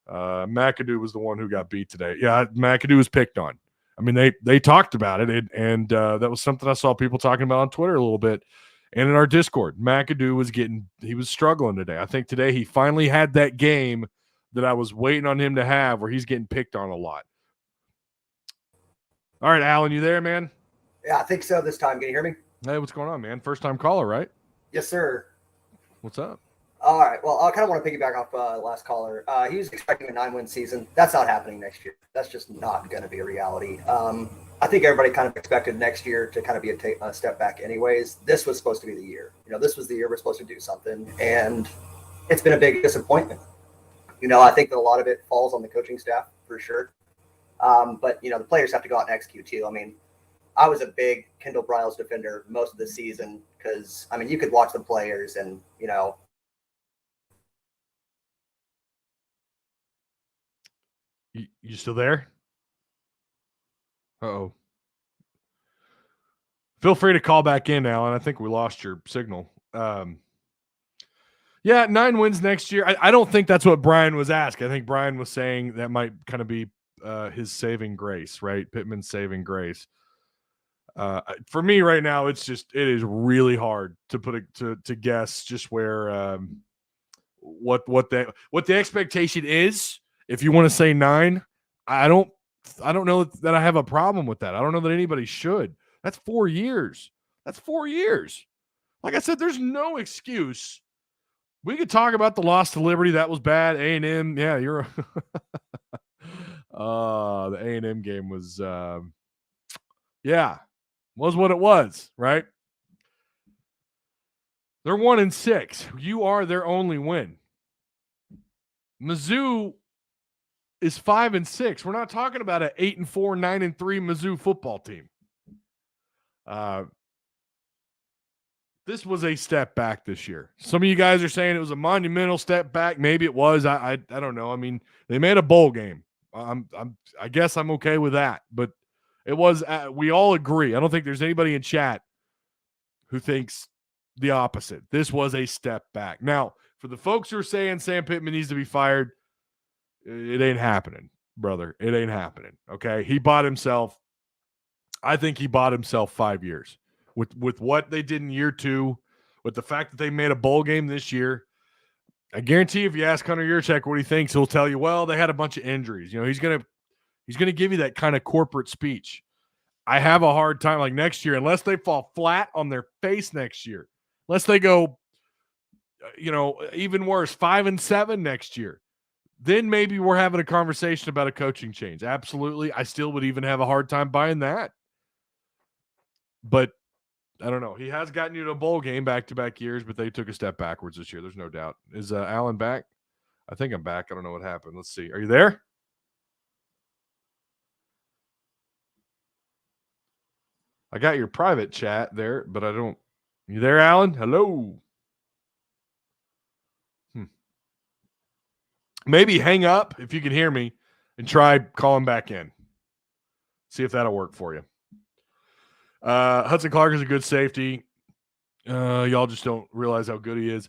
McAdoo was the one who got beat today. Yeah, McAdoo was picked on. I mean, they talked about it, and that was something I saw people talking about on Twitter a little bit and in our Discord. McAdoo he was struggling today. I think today he finally had that game that I was waiting on him to have where he's getting picked on a lot. All right, Alan, you there, man? Yeah, I think so this time. Can you hear me? Hey, what's going on, man? First time caller, right? Yes, sir. What's up? All right. Well, I kind of want to piggyback off the last caller. He was expecting a 9-win season. That's not happening next year. That's just not going to be a reality. I think everybody kind of expected next year to kind of be a step back anyways. This was supposed to be the year. This was the year we're supposed to do something, and it's been a big disappointment. I think that a lot of it falls on the coaching staff for sure. But, the players have to go out and execute too. I mean, I was a big Kendall Briles defender most of the season because, I mean, you could watch the players and, You still there? Uh-oh. Feel free to call back in, Alan. I think we lost your signal. Yeah, 9 wins next year. I don't think that's what Brian was asking. I think Brian was saying that might kind of be his saving grace, right? Pittman's saving grace. For me right now, it is really hard to guess just where what the expectation is. If you want to say 9, I don't know that I have a problem with that. I don't know that anybody should. That's 4 years. Like I said, there's no excuse. We could talk about the loss to Liberty. That was bad. A&M. Yeah, you're the A&M game was was what it was, right? They're 1-6. You are their only win. Mizzou is 5-6. We're not talking about an 8-4, 9-3 Mizzou football team. This was a step back this year. Some of you guys are saying it was a monumental step back. Maybe it was. I don't know. I mean, they made a bowl game. I guess I'm okay with that. But it was. We all agree. I don't think there's anybody in chat who thinks the opposite. This was a step back. Now, for the folks who are saying Sam Pittman needs to be fired, it ain't happening, brother. It ain't happening. Okay, I think he bought himself 5 years with what they did in year 2, with the fact that they made a bowl game this year. I guarantee if you ask Hunter Yurchek what he thinks, he'll tell you, well, they had a bunch of injuries. He's gonna give you that kind of corporate speech. I have a hard time, like next year, unless they fall flat on their face next year, unless they go, even worse, 5-7 next year, then maybe we're having a conversation about a coaching change. Absolutely. I still would even have a hard time buying that. But I don't know. He has gotten you to a bowl game back-to-back years, but they took a step backwards this year. There's no doubt. Is Alan back? I think I'm back. I don't know what happened. Let's see. Are you there? I got your private chat there, but I don't. You there, Alan? Hello. Maybe hang up if you can hear me and try calling back in. See if that'll work for you. Hudson Clark is a good safety. Y'all just don't realize how good he is.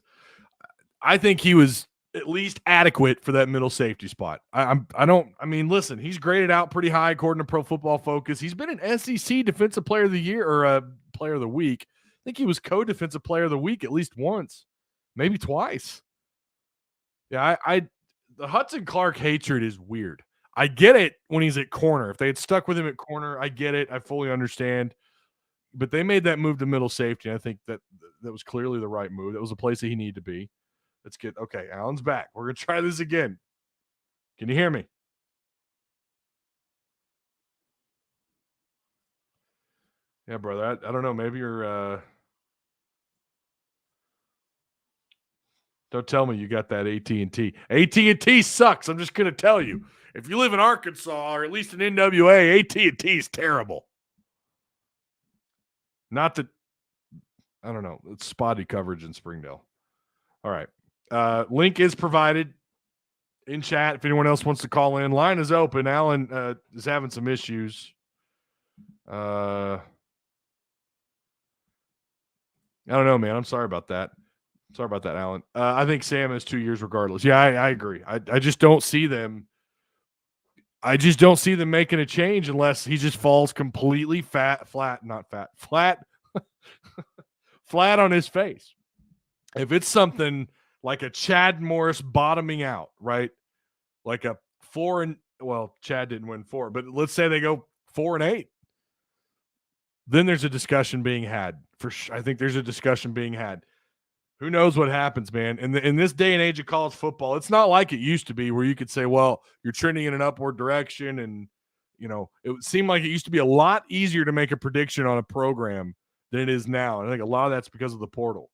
I think he was at least adequate for that middle safety spot. Listen, he's graded out pretty high according to Pro Football Focus. He's been an SEC Defensive Player of the Year or Player of the Week. I think he was co-Defensive Player of the Week at least once, maybe twice. Yeah, the Hudson Clark hatred is weird. I get it when he's at corner. If they had stuck with him at corner, I get it. I fully understand. But they made that move to middle safety. I think that was clearly the right move. That was a place that he needed to be. Let's get – okay, Alan's back. We're going to try this again. Can you hear me? Yeah, brother. I don't know. Maybe you're Don't tell me you got that AT&T. AT&T sucks. I'm just going to tell you. If you live in Arkansas or at least in NWA, AT&T is terrible. Not that, I don't know. It's spotty coverage in Springdale. All right. Link is provided in chat if anyone else wants to call in. Line is open. Alan is having some issues. I don't know, man. I'm sorry about that. Sorry about that, Alan. I think Sam has 2 years regardless. Yeah, I agree. I just don't see them. I just don't see them making a change unless he just falls completely flat on his face. If it's something like a Chad Morris bottoming out, right? Like a 4 well, Chad didn't win 4, but let's say they go 4-8. Then there's a discussion being had. I think there's a discussion being had. Who knows what happens, man? In this day and age of college football, it's not like it used to be where you could say, well, you're trending in an upward direction. And, it seemed like it used to be a lot easier to make a prediction on a program than it is now. And I think a lot of that's because of the portal.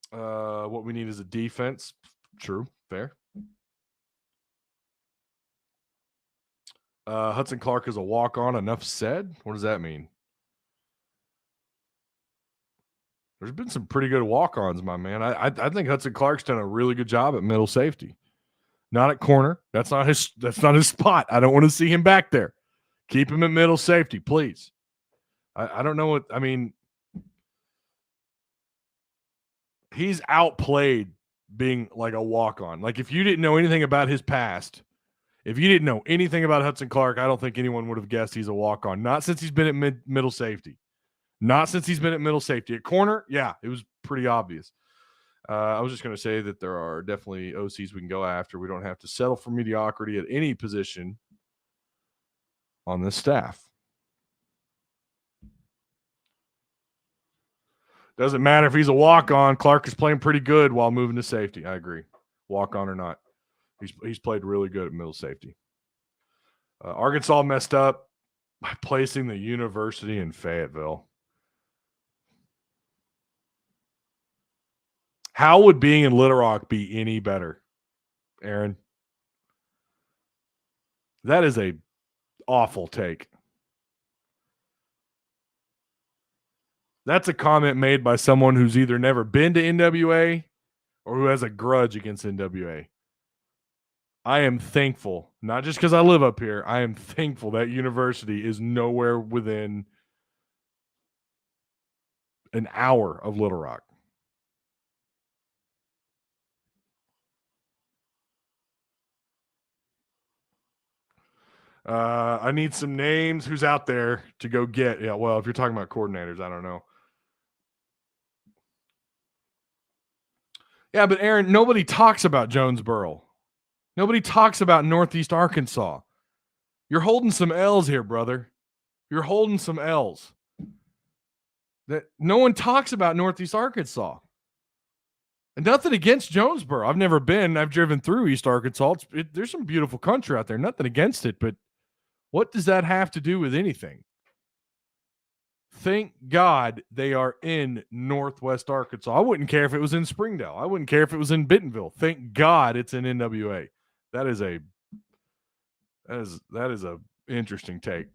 What we need is a defense. True. Fair. Hudson Clark is a walk-on. Enough said. What does that mean? There's been some pretty good walk-ons, my man. I think Hudson Clark's done a really good job at middle safety. Not at corner. That's not his spot. I don't want to see him back there. Keep him at middle safety, please. I don't know what – I mean, he's outplayed being like a walk-on. Like if you didn't know anything about his past, if you didn't know anything about Hudson Clark, I don't think anyone would have guessed he's a walk-on. Not since he's been at middle safety. Not since he's been at middle safety. At corner, yeah, it was pretty obvious. I was just going to say that there are definitely OCs we can go after. We don't have to settle for mediocrity at any position on this staff. Doesn't matter if he's a walk-on. Clark is playing pretty good while moving to safety. I agree. Walk-on or not. He's played really good at middle safety. Arkansas messed up by placing the university in Fayetteville. How would being in Little Rock be any better, Aaron? That is a awful take. That's a comment made by someone who's either never been to NWA or who has a grudge against NWA. I am thankful, not just because I live up here, I am thankful that university is nowhere within an hour of Little Rock. I need some names. Who's out there to go get? Yeah, well, if you're talking about coordinators, I don't know. Yeah, but Aaron, nobody talks about Jonesboro. Nobody talks about Northeast Arkansas. You're holding some L's here, brother. You're holding some L's. That no one talks about Northeast Arkansas. And nothing against Jonesboro. I've never been. I've driven through East Arkansas. There's some beautiful country out there. Nothing against it, but what does that have to do with anything? Thank God they are in Northwest Arkansas. I wouldn't care if it was in Springdale. I wouldn't care if it was in Bentonville. Thank God it's in NWA. That is a interesting take.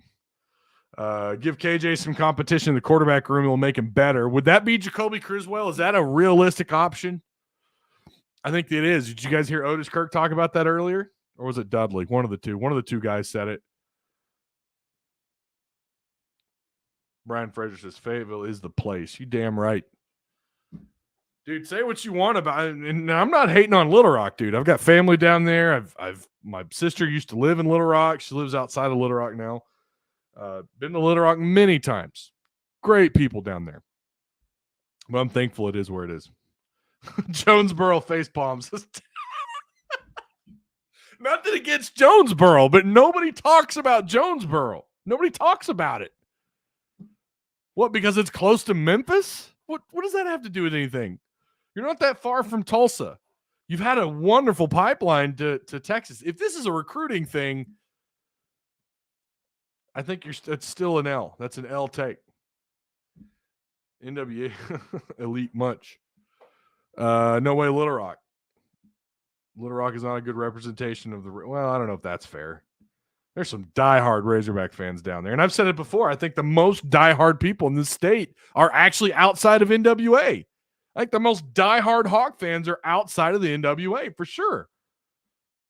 Give KJ some competition in the quarterback room. It will make him better. Would that be Jacoby Criswell? Is that a realistic option? I think it is. Did you guys hear Otis Kirk talk about that earlier? Or was it Dudley? One of the two. One of the two guys said it. Brian Fraser says Fayetteville is the place. You damn right. Dude, say what you want about it. And I'm not hating on Little Rock, dude. I've got family down there. My sister used to live in Little Rock. She lives outside of Little Rock now. Been to Little Rock many times. Great people down there. But I'm thankful it is where it is. Jonesboro face palms. Nothing against Jonesboro, but nobody talks about Jonesboro. Nobody talks about it. What, because it's close to Memphis? What does that have to do with anything? You're not that far from Tulsa. You've had a wonderful pipeline to Texas. If this is a recruiting thing, I think it's still an L. That's an L take. NWA elite much. No way, Little Rock. Little Rock is not a good representation of the. Well, I don't know if that's fair. There's some diehard Razorback fans down there. And I've said it before. I think the most diehard people in this state are actually outside of NWA. I think the most diehard Hawk fans are outside of the NWA for sure.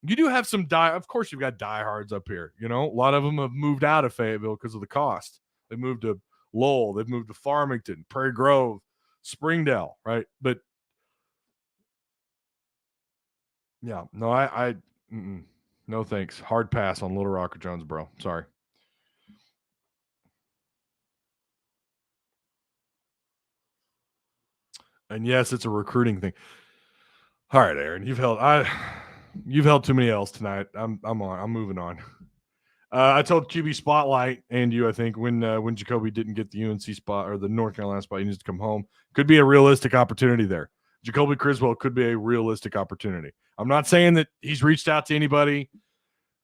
You do have some of course, you've got diehards up here. You know, a lot of them have moved out of Fayetteville because of the cost. They moved to Lowell. They've moved to Farmington, Prairie Grove, Springdale, right? But yeah, no, no thanks. Hard pass on Little Rock or Jonesboro. Sorry. And yes, it's a recruiting thing. All right, Aaron, you've held too many L's tonight. I'm moving on. I told QB Spotlight and you, I think, when Jacoby didn't get the UNC spot or the North Carolina spot, he needs to come home. Could be a realistic opportunity there. Jacoby Criswell could be a realistic opportunity. I'm not saying that he's reached out to anybody.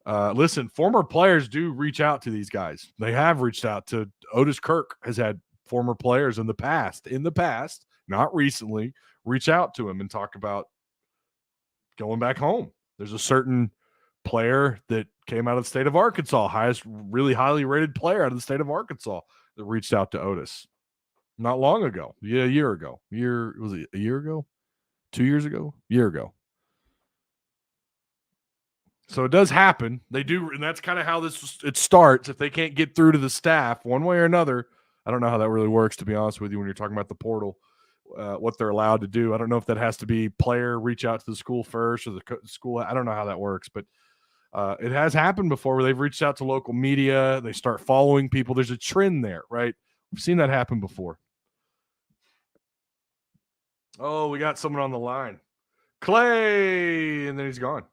Listen, former players do reach out to these guys. They have reached out to Otis Kirk has had former players in the past, not recently, reach out to him and talk about going back home. There's a certain player that came out of the state of Arkansas, really highly rated player out of the state of Arkansas that reached out to Otis not long ago. Yeah, a year ago. Was it a year ago? 2 years ago? A year ago. So it does happen. They do, and that's kind of how it starts. If they can't get through to the staff one way or another, I don't know how that really works, to be honest with you, when you're talking about the portal, what they're allowed to do. I don't know if that has to be player reach out to the school first or the school. I don't know how that works, but it has happened before where they've reached out to local media. They start following people. There's a trend there, right? We've seen that happen before. Oh, we got someone on the line. Clay, and then he's gone.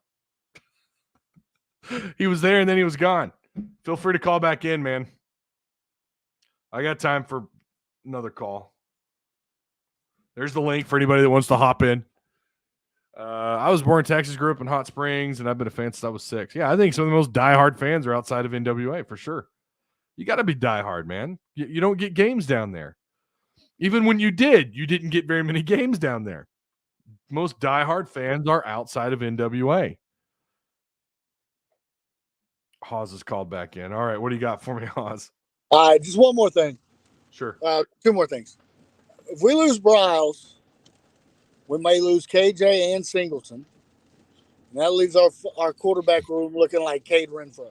He was there and then he was gone. Feel free to call back in, man. I got time for another call. There's the link for anybody that wants to hop in. I was born in Texas, grew up in Hot Springs, and I've been a fan since I was 6. Yeah, I think some of the most diehard fans are outside of NWA for sure. You got to be diehard, man. You don't get games down there. Even when you didn't get very many games down there. Most diehard fans are outside of NWA. Haas is called back in. All right, what do you got for me, Haas? All right, just one more thing. Sure. 2 more things. If we lose Bryles, we may lose KJ and Singleton. And that leaves our quarterback room looking like Cade Renfro.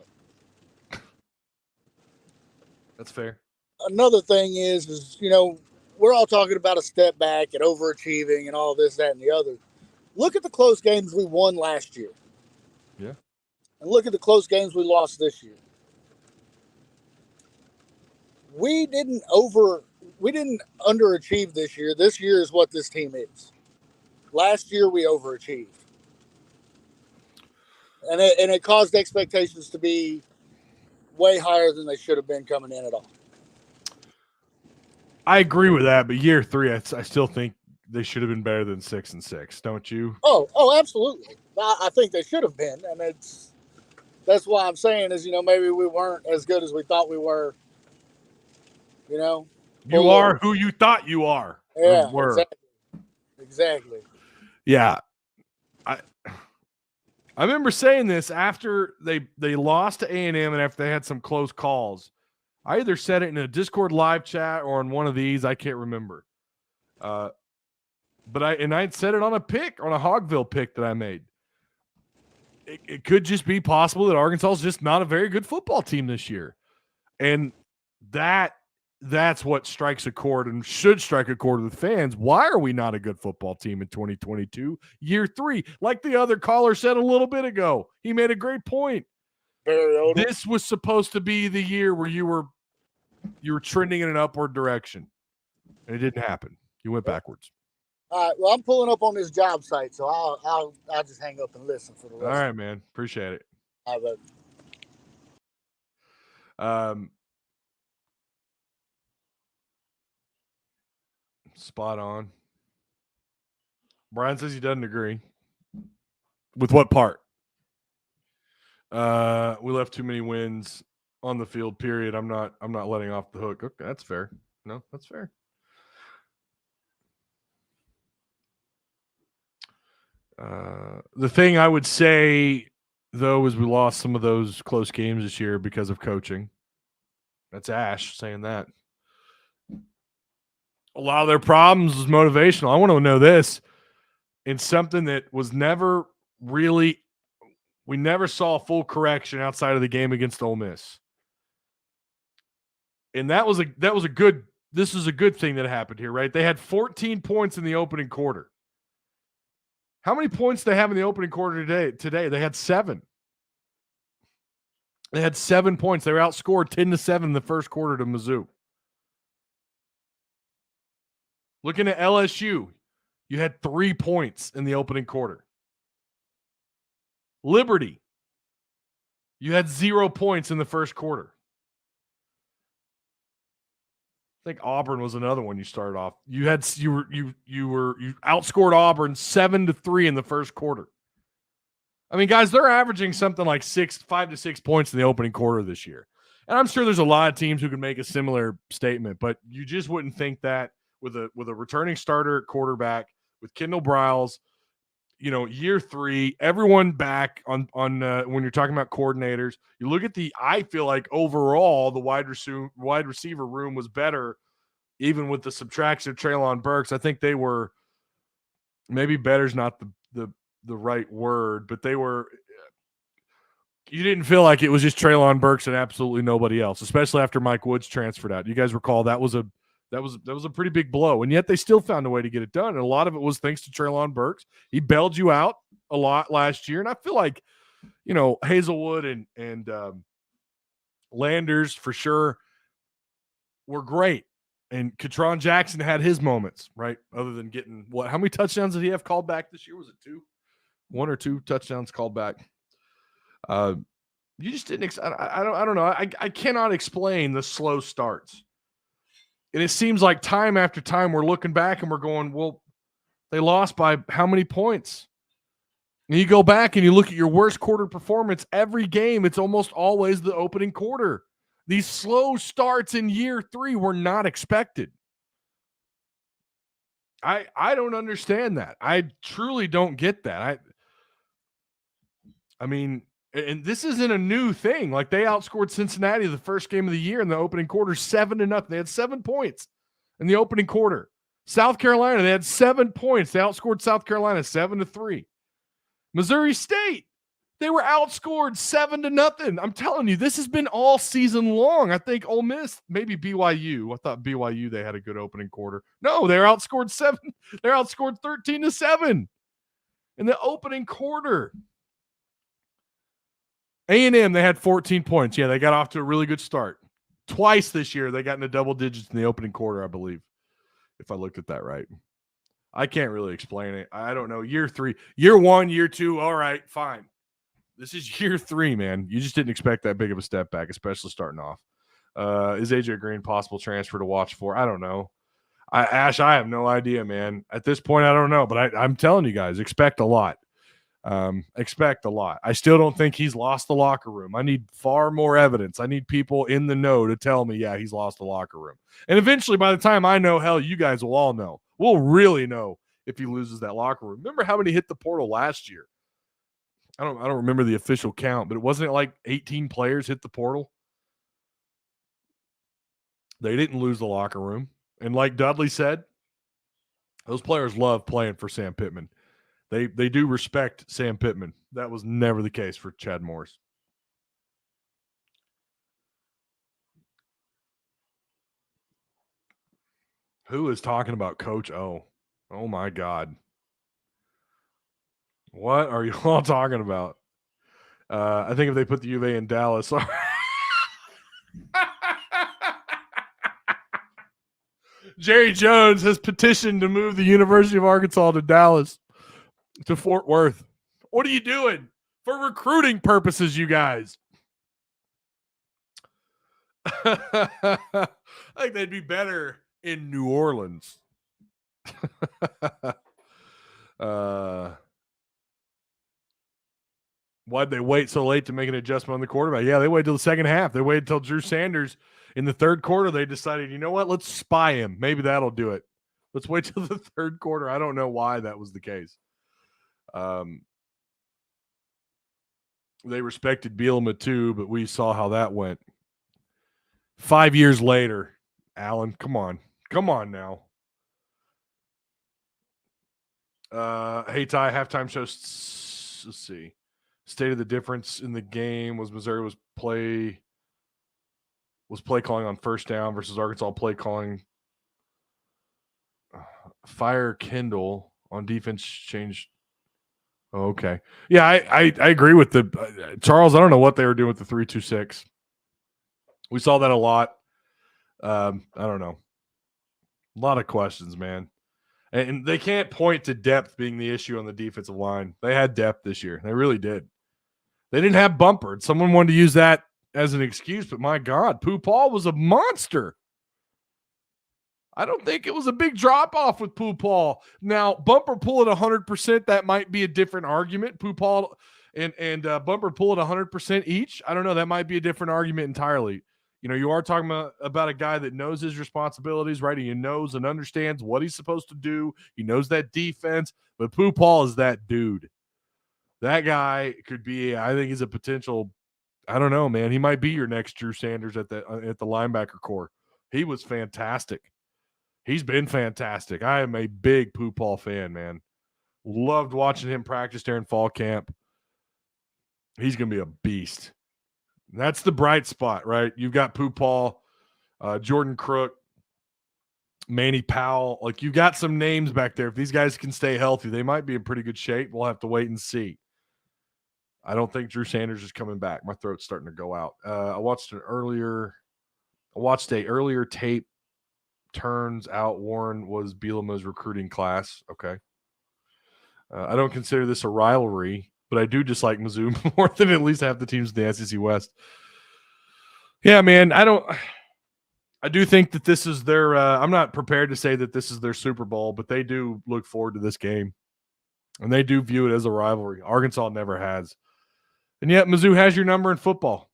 That's fair. Another thing is, you know, we're all talking about a step back and overachieving and all this, that, and the other. Look at the close games we won last year. Yeah. And look at the close games we lost this year. We didn't underachieve this year. This year is what this team is. Last year we overachieved. And it caused expectations to be way higher than they should have been coming in at all. I agree with that, but year 3, I still think they should have been better than 6-6, don't you? Oh, absolutely. I think they should have been, and that's why I'm saying is, you know, maybe we weren't as good as we thought we were. You know, you are who you thought you are. Yeah, exactly. Yeah, I remember saying this after they lost to A&M and after they had some close calls. I either said it in a Discord live chat or on one of these. I can't remember. But I said it on a Hogville pick that I made. It could just be possible that Arkansas is just not a very good football team this year. And that's what strikes a chord and should strike a chord with fans. Why are we not a good football team in 2022, year 3? Like the other caller said a little bit ago. He made a great point. This was supposed to be the year where you were trending in an upward direction. And it didn't happen. You went backwards. All right. Well, I'm pulling up on this job site, so I'll just hang up and listen for the rest. All right, man. Appreciate it. All right. Spot on. Brian says he doesn't agree. With what part? We left too many wins on the field, period. I'm not letting off the hook. Okay, that's fair. No, that's fair. The thing I would say, though, is we lost some of those close games this year because of coaching. That's Ash saying that. A lot of their problems was motivational. I want to know this. In something that was never really, we never saw full correction outside of the game against Ole Miss. And that was a good, this is a good thing that happened here, right? They had 14 points in the opening quarter. How many points did they have in the opening quarter today? They had 7. They had 7 points. They were outscored 10-7 in the first quarter to Mizzou. Looking at LSU, you had 3 points in the opening quarter. Liberty, you had 0 points in the first quarter. I think Auburn was another one you started off. You outscored Auburn 7-3 in the first quarter. I mean, guys, they're averaging something like 5 to 6 points in the opening quarter this year. And I'm sure there's a lot of teams who can make a similar statement, but you just wouldn't think that with a returning starter at quarterback, with Kendall Briles, year 3, everyone back on when you're talking about coordinators. You look at I feel like overall the wide receiver room was better, even with the subtraction of Treylon Burks. I think they were, maybe better's not the right word, but they were. You didn't feel like it was just Treylon Burks and absolutely nobody else, especially after Mike Woods transferred out. You guys recall that was a pretty big blow, and yet they still found a way to get it done. And a lot of it was thanks to Treylon Burks. He bailed you out a lot last year, and I feel like, Hazelwood and Landers for sure were great, and Katron Jackson had his moments, right? Other than getting how many touchdowns did he have called back this year? Was it 2? 1 or 2 touchdowns called back. You just didn't. I don't know. I cannot explain the slow starts. And it seems like time after time we're looking back and we're going, well, they lost by how many points? And you go back and you look at your worst quarter performance every game. It's almost always the opening quarter. These slow starts in year 3 were not expected. I don't understand that. I truly don't get that. I mean, and this isn't a new thing. Like, they outscored Cincinnati the first game of the year in the opening quarter 7-0. They had 7 points in the opening quarter. South Carolina, they had 7 points. They outscored South Carolina 7-3. Missouri State, they were outscored 7-0. I'm telling you, this has been all season long. I think Ole Miss, maybe BYU. I thought BYU, they had a good opening quarter. No, they're outscored 13-7 in the opening quarter. A&M, they had 14 points. Yeah, they got off to a really good start. Twice this year, they got into double digits in the opening quarter, I believe, if I looked at that right. I can't really explain it. I don't know. Year 3, year 1, year 2, all right, fine. This is year 3, man. You just didn't expect that big of a step back, especially starting off. Is AJ Green possible transfer to watch for? I don't know. Ash, I have no idea, man. At this point, I don't know, but I'm telling you guys, expect a lot. Expect a lot. I still don't think he's lost the locker room. I need far more evidence. I need people in the know to tell me, yeah, he's lost the locker room. And eventually, by the time I know, hell, you guys will all know. We'll really know if he loses that locker room. Remember how many hit the portal last year? I don't remember the official count, but it wasn't like 18 players hit the portal. They didn't lose the locker room. And like Dudley said, those players love playing for Sam Pittman. They do respect Sam Pittman. That was never the case for Chad Morris. Who is talking about Coach O? Oh, my God. What are you all talking about? I think if they put the UVA in Dallas. Jerry Jones has petitioned to move the University of Arkansas to Dallas, to Fort Worth. What are you doing? For recruiting purposes, you guys. I think they'd be better in New Orleans. Why'd they wait so late to make an adjustment on the quarterback? Yeah, they waited till the second half. They waited till Drew Sanders in the third quarter. They decided, you know what? Let's spy him. Maybe that'll do it. Let's wait till the third quarter. I don't know why that was the case. They respected Bielema too, but we saw how that went. 5 years later, Allen, come on now. Hey Ty, halftime show. Let's see. State of the difference in the game was Missouri was play calling on first down versus Arkansas play calling. Fire Kindle on defense changed. Oh, okay. Yeah, I agree with the Charles. I don't know what they were doing with the 3-2-6. We saw that a lot. I don't know. A lot of questions, man. And they can't point to depth being the issue on the defensive line. They had depth this year. They really did. They didn't have Bumper. Someone wanted to use that as an excuse, but my God, Pooh Paul was a monster. I don't think it was a big drop-off with Pooh Paul. Now, Bumper pull at 100%, that might be a different argument. Pooh Paul and Bumper pull at 100% each. I don't know. That might be a different argument entirely. You know, you are talking about a guy that knows his responsibilities, right? He knows and understands what he's supposed to do. He knows that defense. But Pooh Paul is that dude. That guy could be, I think he's a potential, I don't know, man. He might be your next Drew Sanders at the linebacker core. He was fantastic. He's been fantastic. I am a big Pooh Paul fan, man. Loved watching him practice during fall camp. He's going to be a beast. That's the bright spot, right? You've got Pooh Paul, Jordan Crook, Manny Powell. Like, you've got some names back there. If these guys can stay healthy, they might be in pretty good shape. We'll have to wait and see. I don't think Drew Sanders is coming back. My throat's starting to go out. I watched a earlier tape. Turns out Warren was Bielema's recruiting class. Okay. I don't consider this a rivalry, but I do dislike Mizzou more than at least half the teams in the SEC West. Yeah, man, I do think that this is their I'm not prepared to say that this is their Super Bowl, but they do look forward to this game. And they do view it as a rivalry. Arkansas never has. And yet Mizzou has your number in football.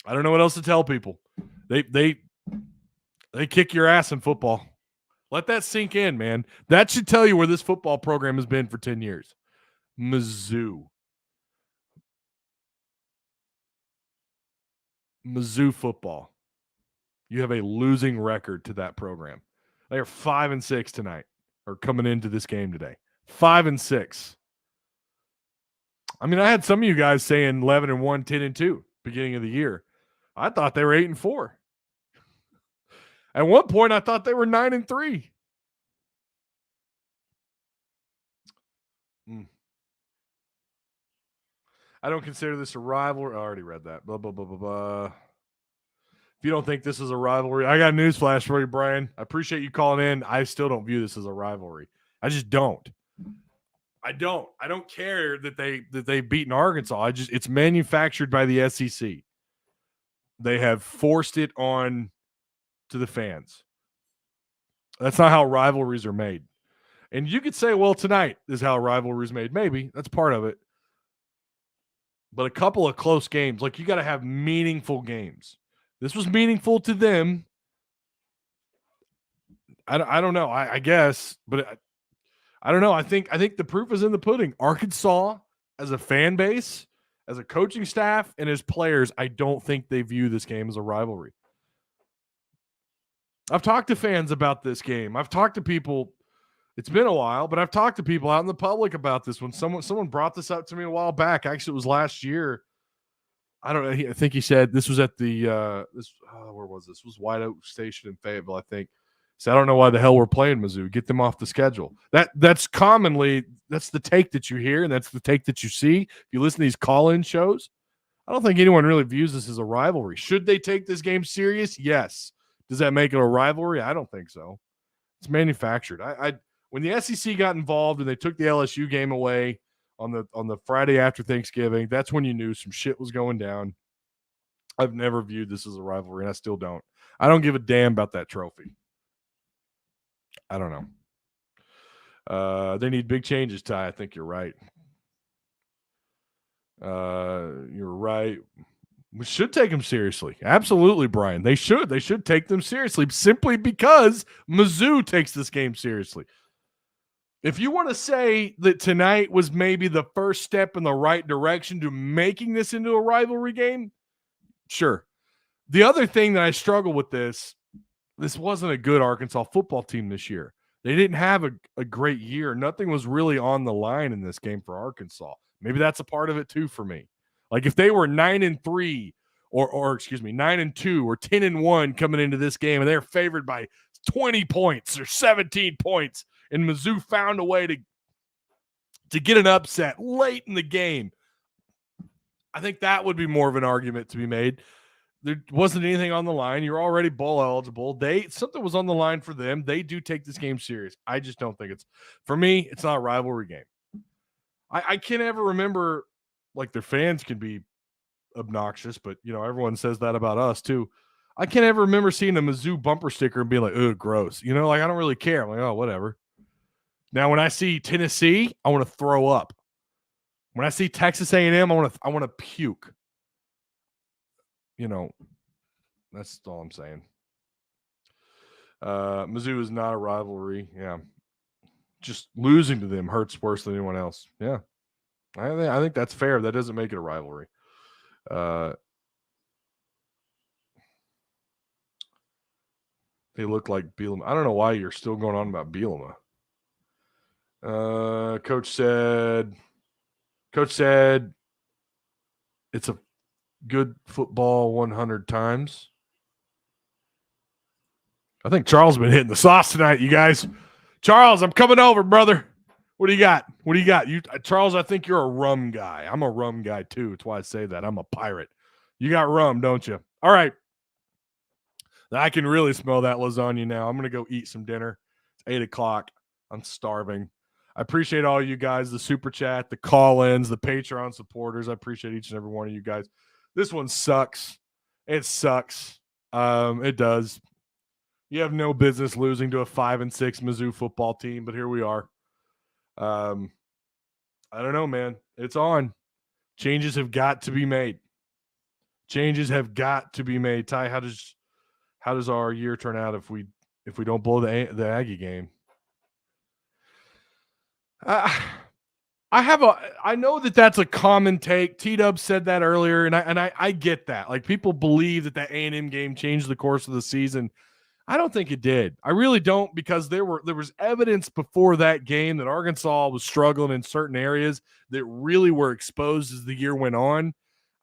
I don't know what else to tell people. They kick your ass in football. Let that sink in, man. That should tell you where this football program has been for 10 years. Mizzou football. You have a losing record to that program. They are 5-6 tonight, or coming into this game today. 5-6. I mean, I had some of you guys saying 11-1, 10-2 beginning of the year. I thought they were 8-4. At one point, I thought they were 9-3. I don't consider this a rivalry. I already read that. Blah, blah, blah, blah, blah. If you don't think this is a rivalry, I got a news flash for you, Brian. I appreciate you calling in. I still don't view this as a rivalry. I just don't. I don't care that they've beaten Arkansas. It's manufactured by the SEC. They have forced it on to the fans. That's not how rivalries are made. And you could say, well, tonight is how rivalries made. Maybe. That's part of it. But a couple of close games, like, you got to have meaningful games. This was meaningful to them. I don't know. I guess, but I don't know. I think the proof is in the pudding. Arkansas, as a fan base, as a coaching staff, and as players, I don't think they view this game as a rivalry. I've talked to fans about this game. I've talked to people. It's been a while, but I've talked to people out in the public about this. When someone brought this up to me a while back, actually it was last year. I don't know. I think he said this was at the where was this? It was White Oak Station in Fayetteville, I think. So I don't know why the hell we're playing Mizzou. Get them off the schedule. That's the take that you hear, and that's the take that you see. If you listen to these call-in shows, I don't think anyone really views this as a rivalry. Should they take this game serious? Yes. Does that make it a rivalry? I don't think so. It's manufactured. When the SEC got involved and they took the LSU game away on the Friday after Thanksgiving, that's when you knew some shit was going down. I've never viewed this as a rivalry, and I still don't. I don't give a damn about that trophy. I don't know. They need big changes, Ty. I think you're right. You're right. We should take them seriously. Absolutely, Brian. They should. They should take them seriously simply because Mizzou takes this game seriously. If you want to say that tonight was maybe the first step in the right direction to making this into a rivalry game, sure. The other thing that I struggle with this wasn't a good Arkansas football team this year. They didn't have a great year. Nothing was really on the line in this game for Arkansas. Maybe that's a part of it too for me. Like if they were 9-3 or 9-2 or 10-1 coming into this game and they're favored by 20 points or 17 points and Mizzou found a way to get an upset late in the game, I think that would be more of an argument to be made. There wasn't anything on the line. You're already bowl eligible. Something was on the line for them. They do take this game serious. I just don't think for me, it's not a rivalry game. I can't ever remember, like their fans can be obnoxious, but everyone says that about us too. I can't ever remember seeing a Mizzou bumper sticker and being like, "Ugh, gross." I don't really care. I'm like, oh, whatever. Now, when I see Tennessee, I want to throw up. When I see Texas A&M, I want to puke. That's all I'm saying. Mizzou is not a rivalry. Yeah. Just losing to them hurts worse than anyone else. Yeah. I think that's fair. That doesn't make it a rivalry. They look like Bielema. I don't know why you're still going on about Bielema. Coach said it's a good football 100 times. I think Charles has been hitting the sauce tonight, you guys. Charles, I'm coming over, brother. What do you got? Charles, I think you're a rum guy. I'm a rum guy too. That's why I say that. I'm a pirate. You got rum, don't you? All right. I can really smell that lasagna now. I'm going to go eat some dinner. It's 8:00. I'm starving. I appreciate all you guys, the super chat, the call-ins, the Patreon supporters. I appreciate each and every one of you guys. This one sucks. It sucks. It does. You have no business losing to a 5-6 Mizzou football team, but here we are. I don't know, man. It's on. Changes have got to be made. Ty, how does our year turn out if we don't blow the Aggie game? I know that's a common take. T-Dub said that earlier, and I get that. Like, people believe that A&M game changed the course of the season. I don't think it did. I really don't, because there was evidence before that game that Arkansas was struggling in certain areas that really were exposed as the year went on.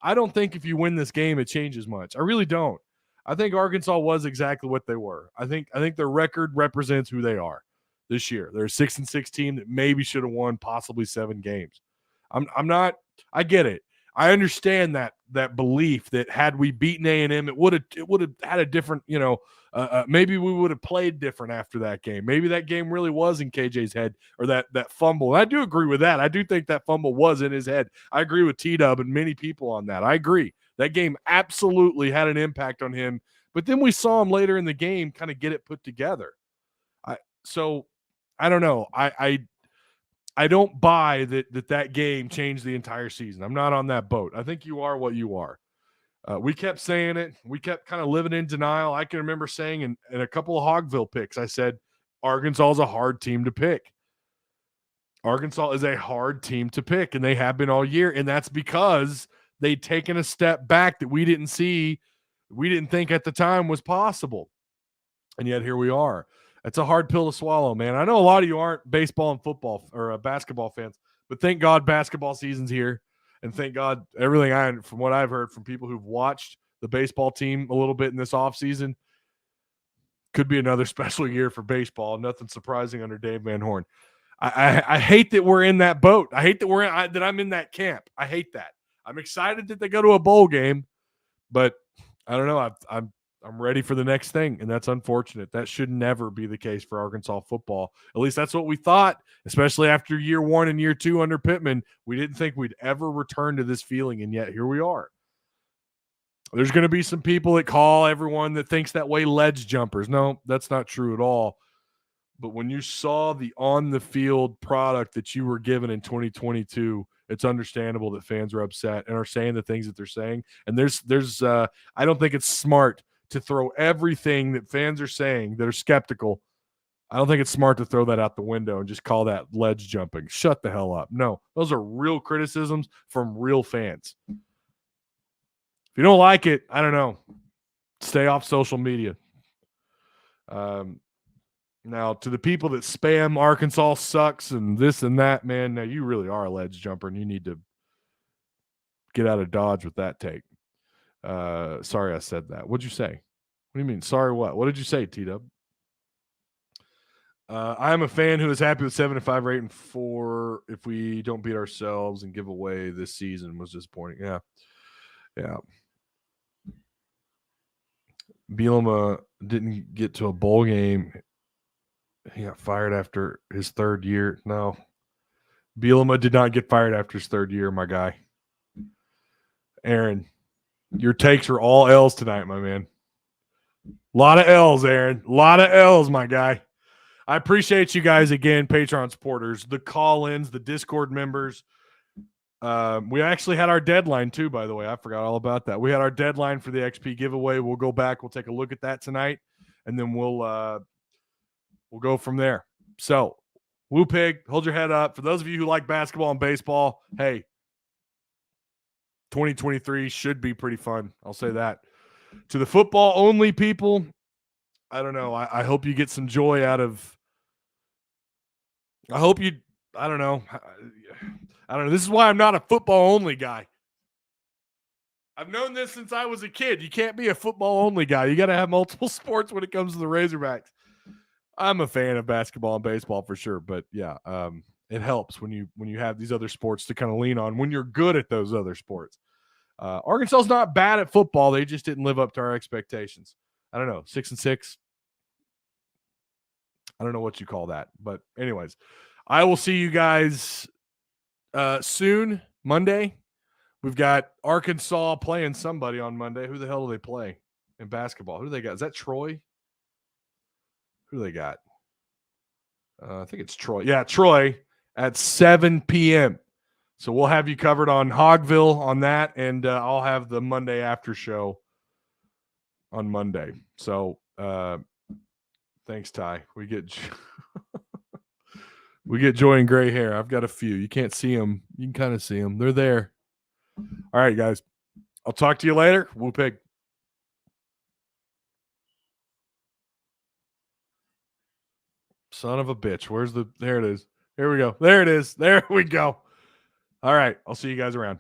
I don't think if you win this game, it changes much. I really don't. I think Arkansas was exactly what they were. I think their record represents who they are this year. They're a 6-6 team that maybe should have won possibly 7 games. I get it. I understand that belief that had we beaten A&M, it would have had a different, maybe we would have played different after that game. Maybe that game really was in KJ's head, or that fumble. And I do agree with that. I do think that fumble was in his head. I agree with T-Dub and many people on that. I agree. That game absolutely had an impact on him. But then we saw him later in the game kind of get it put together. So I don't know. I don't buy that game changed the entire season. I'm not on that boat. I think you are what you are. We kept saying it. We kept kind of living in denial. I can remember saying in a couple of Hogville picks, I said, Arkansas is a hard team to pick. Arkansas is a hard team to pick, and they have been all year. And that's because they'd taken a step back that we didn't see. We didn't think at the time was possible. And yet here we are. It's a hard pill to swallow, man. I know a lot of you aren't baseball and football or basketball fans, but thank God basketball season's here. And thank God from what I've heard from people who've watched the baseball team a little bit in this offseason, could be another special year for baseball. Nothing surprising under Dave Van Horn. I hate that we're in that boat. I hate that that I'm in that camp. I hate that. I'm excited that they go to a bowl game, but I don't know. I'm ready for the next thing, and that's unfortunate. That should never be the case for Arkansas football. At least that's what we thought, especially after year 1 and year 2 under Pittman. We didn't think we'd ever return to this feeling, and yet here we are. There's going to be some people that call everyone that thinks that way ledge jumpers. No, that's not true at all. But when you saw the on-the-field product that you were given in 2022, it's understandable that fans are upset and are saying the things that they're saying. And I don't think it's smart to throw everything that fans are saying that are skeptical I don't think it's smart to throw that out the window and just call that ledge jumping. Shut the hell up. No, those are real criticisms from real fans. If you don't like it, I don't know. Stay off social media. Now, to the people that spam Arkansas sucks and this and that, man, now you really are a ledge jumper and you need to get out of Dodge with that take. Sorry I said that. What'd you say? What do you mean? Sorry what? What did you say, T-Dub? I am a fan who is happy with 7-5 or 8-4. If we don't beat ourselves and give away this season was disappointing. Yeah. Bielema didn't get to a bowl game. He got fired after his third year. No. Bielema did not get fired after his third year, my guy. Aaron, your takes are all L's tonight, my man. A lot of L's, Aaron. A lot of L's, my guy. I appreciate you guys again, Patreon supporters, the call-ins, the Discord members. We actually had our deadline too, by the way. I forgot all about that. We had our deadline for the XP giveaway. We'll go back. We'll take a look at that tonight, and then we'll go from there. So, Woo Pig, hold your head up. For those of you who like basketball and baseball, hey, 2023 should be pretty fun. I'll say that. To the football-only people, I don't know. I hope you get some joy out of – I hope you – I don't know. This is why I'm not a football-only guy. I've known this since I was a kid. You can't be a football-only guy. You got to have multiple sports when it comes to the Razorbacks. I'm a fan of basketball and baseball for sure, but yeah, it helps when you have these other sports to kind of lean on when you're good at those other sports. Arkansas's not bad at football. They just didn't live up to our expectations. I don't know, 6-6. I don't know what you call that, but anyways, I will see you guys soon. Monday, we've got Arkansas playing somebody on Monday. Who the hell do they play in basketball? Who do they got? Is that Troy? Who do they got? I think it's Troy. Yeah, Troy at 7 p.m. So we'll have you covered on Hogville on that, and I'll have the Monday after show on Monday. So thanks, Ty. We get Joy and gray hair. I've got a few. You can't see them. You can kind of see them. They're there. All right, guys. I'll talk to you later. Woo Pig. Son of a bitch. There it is. Here we go. There it is. There we go. All right. I'll see you guys around.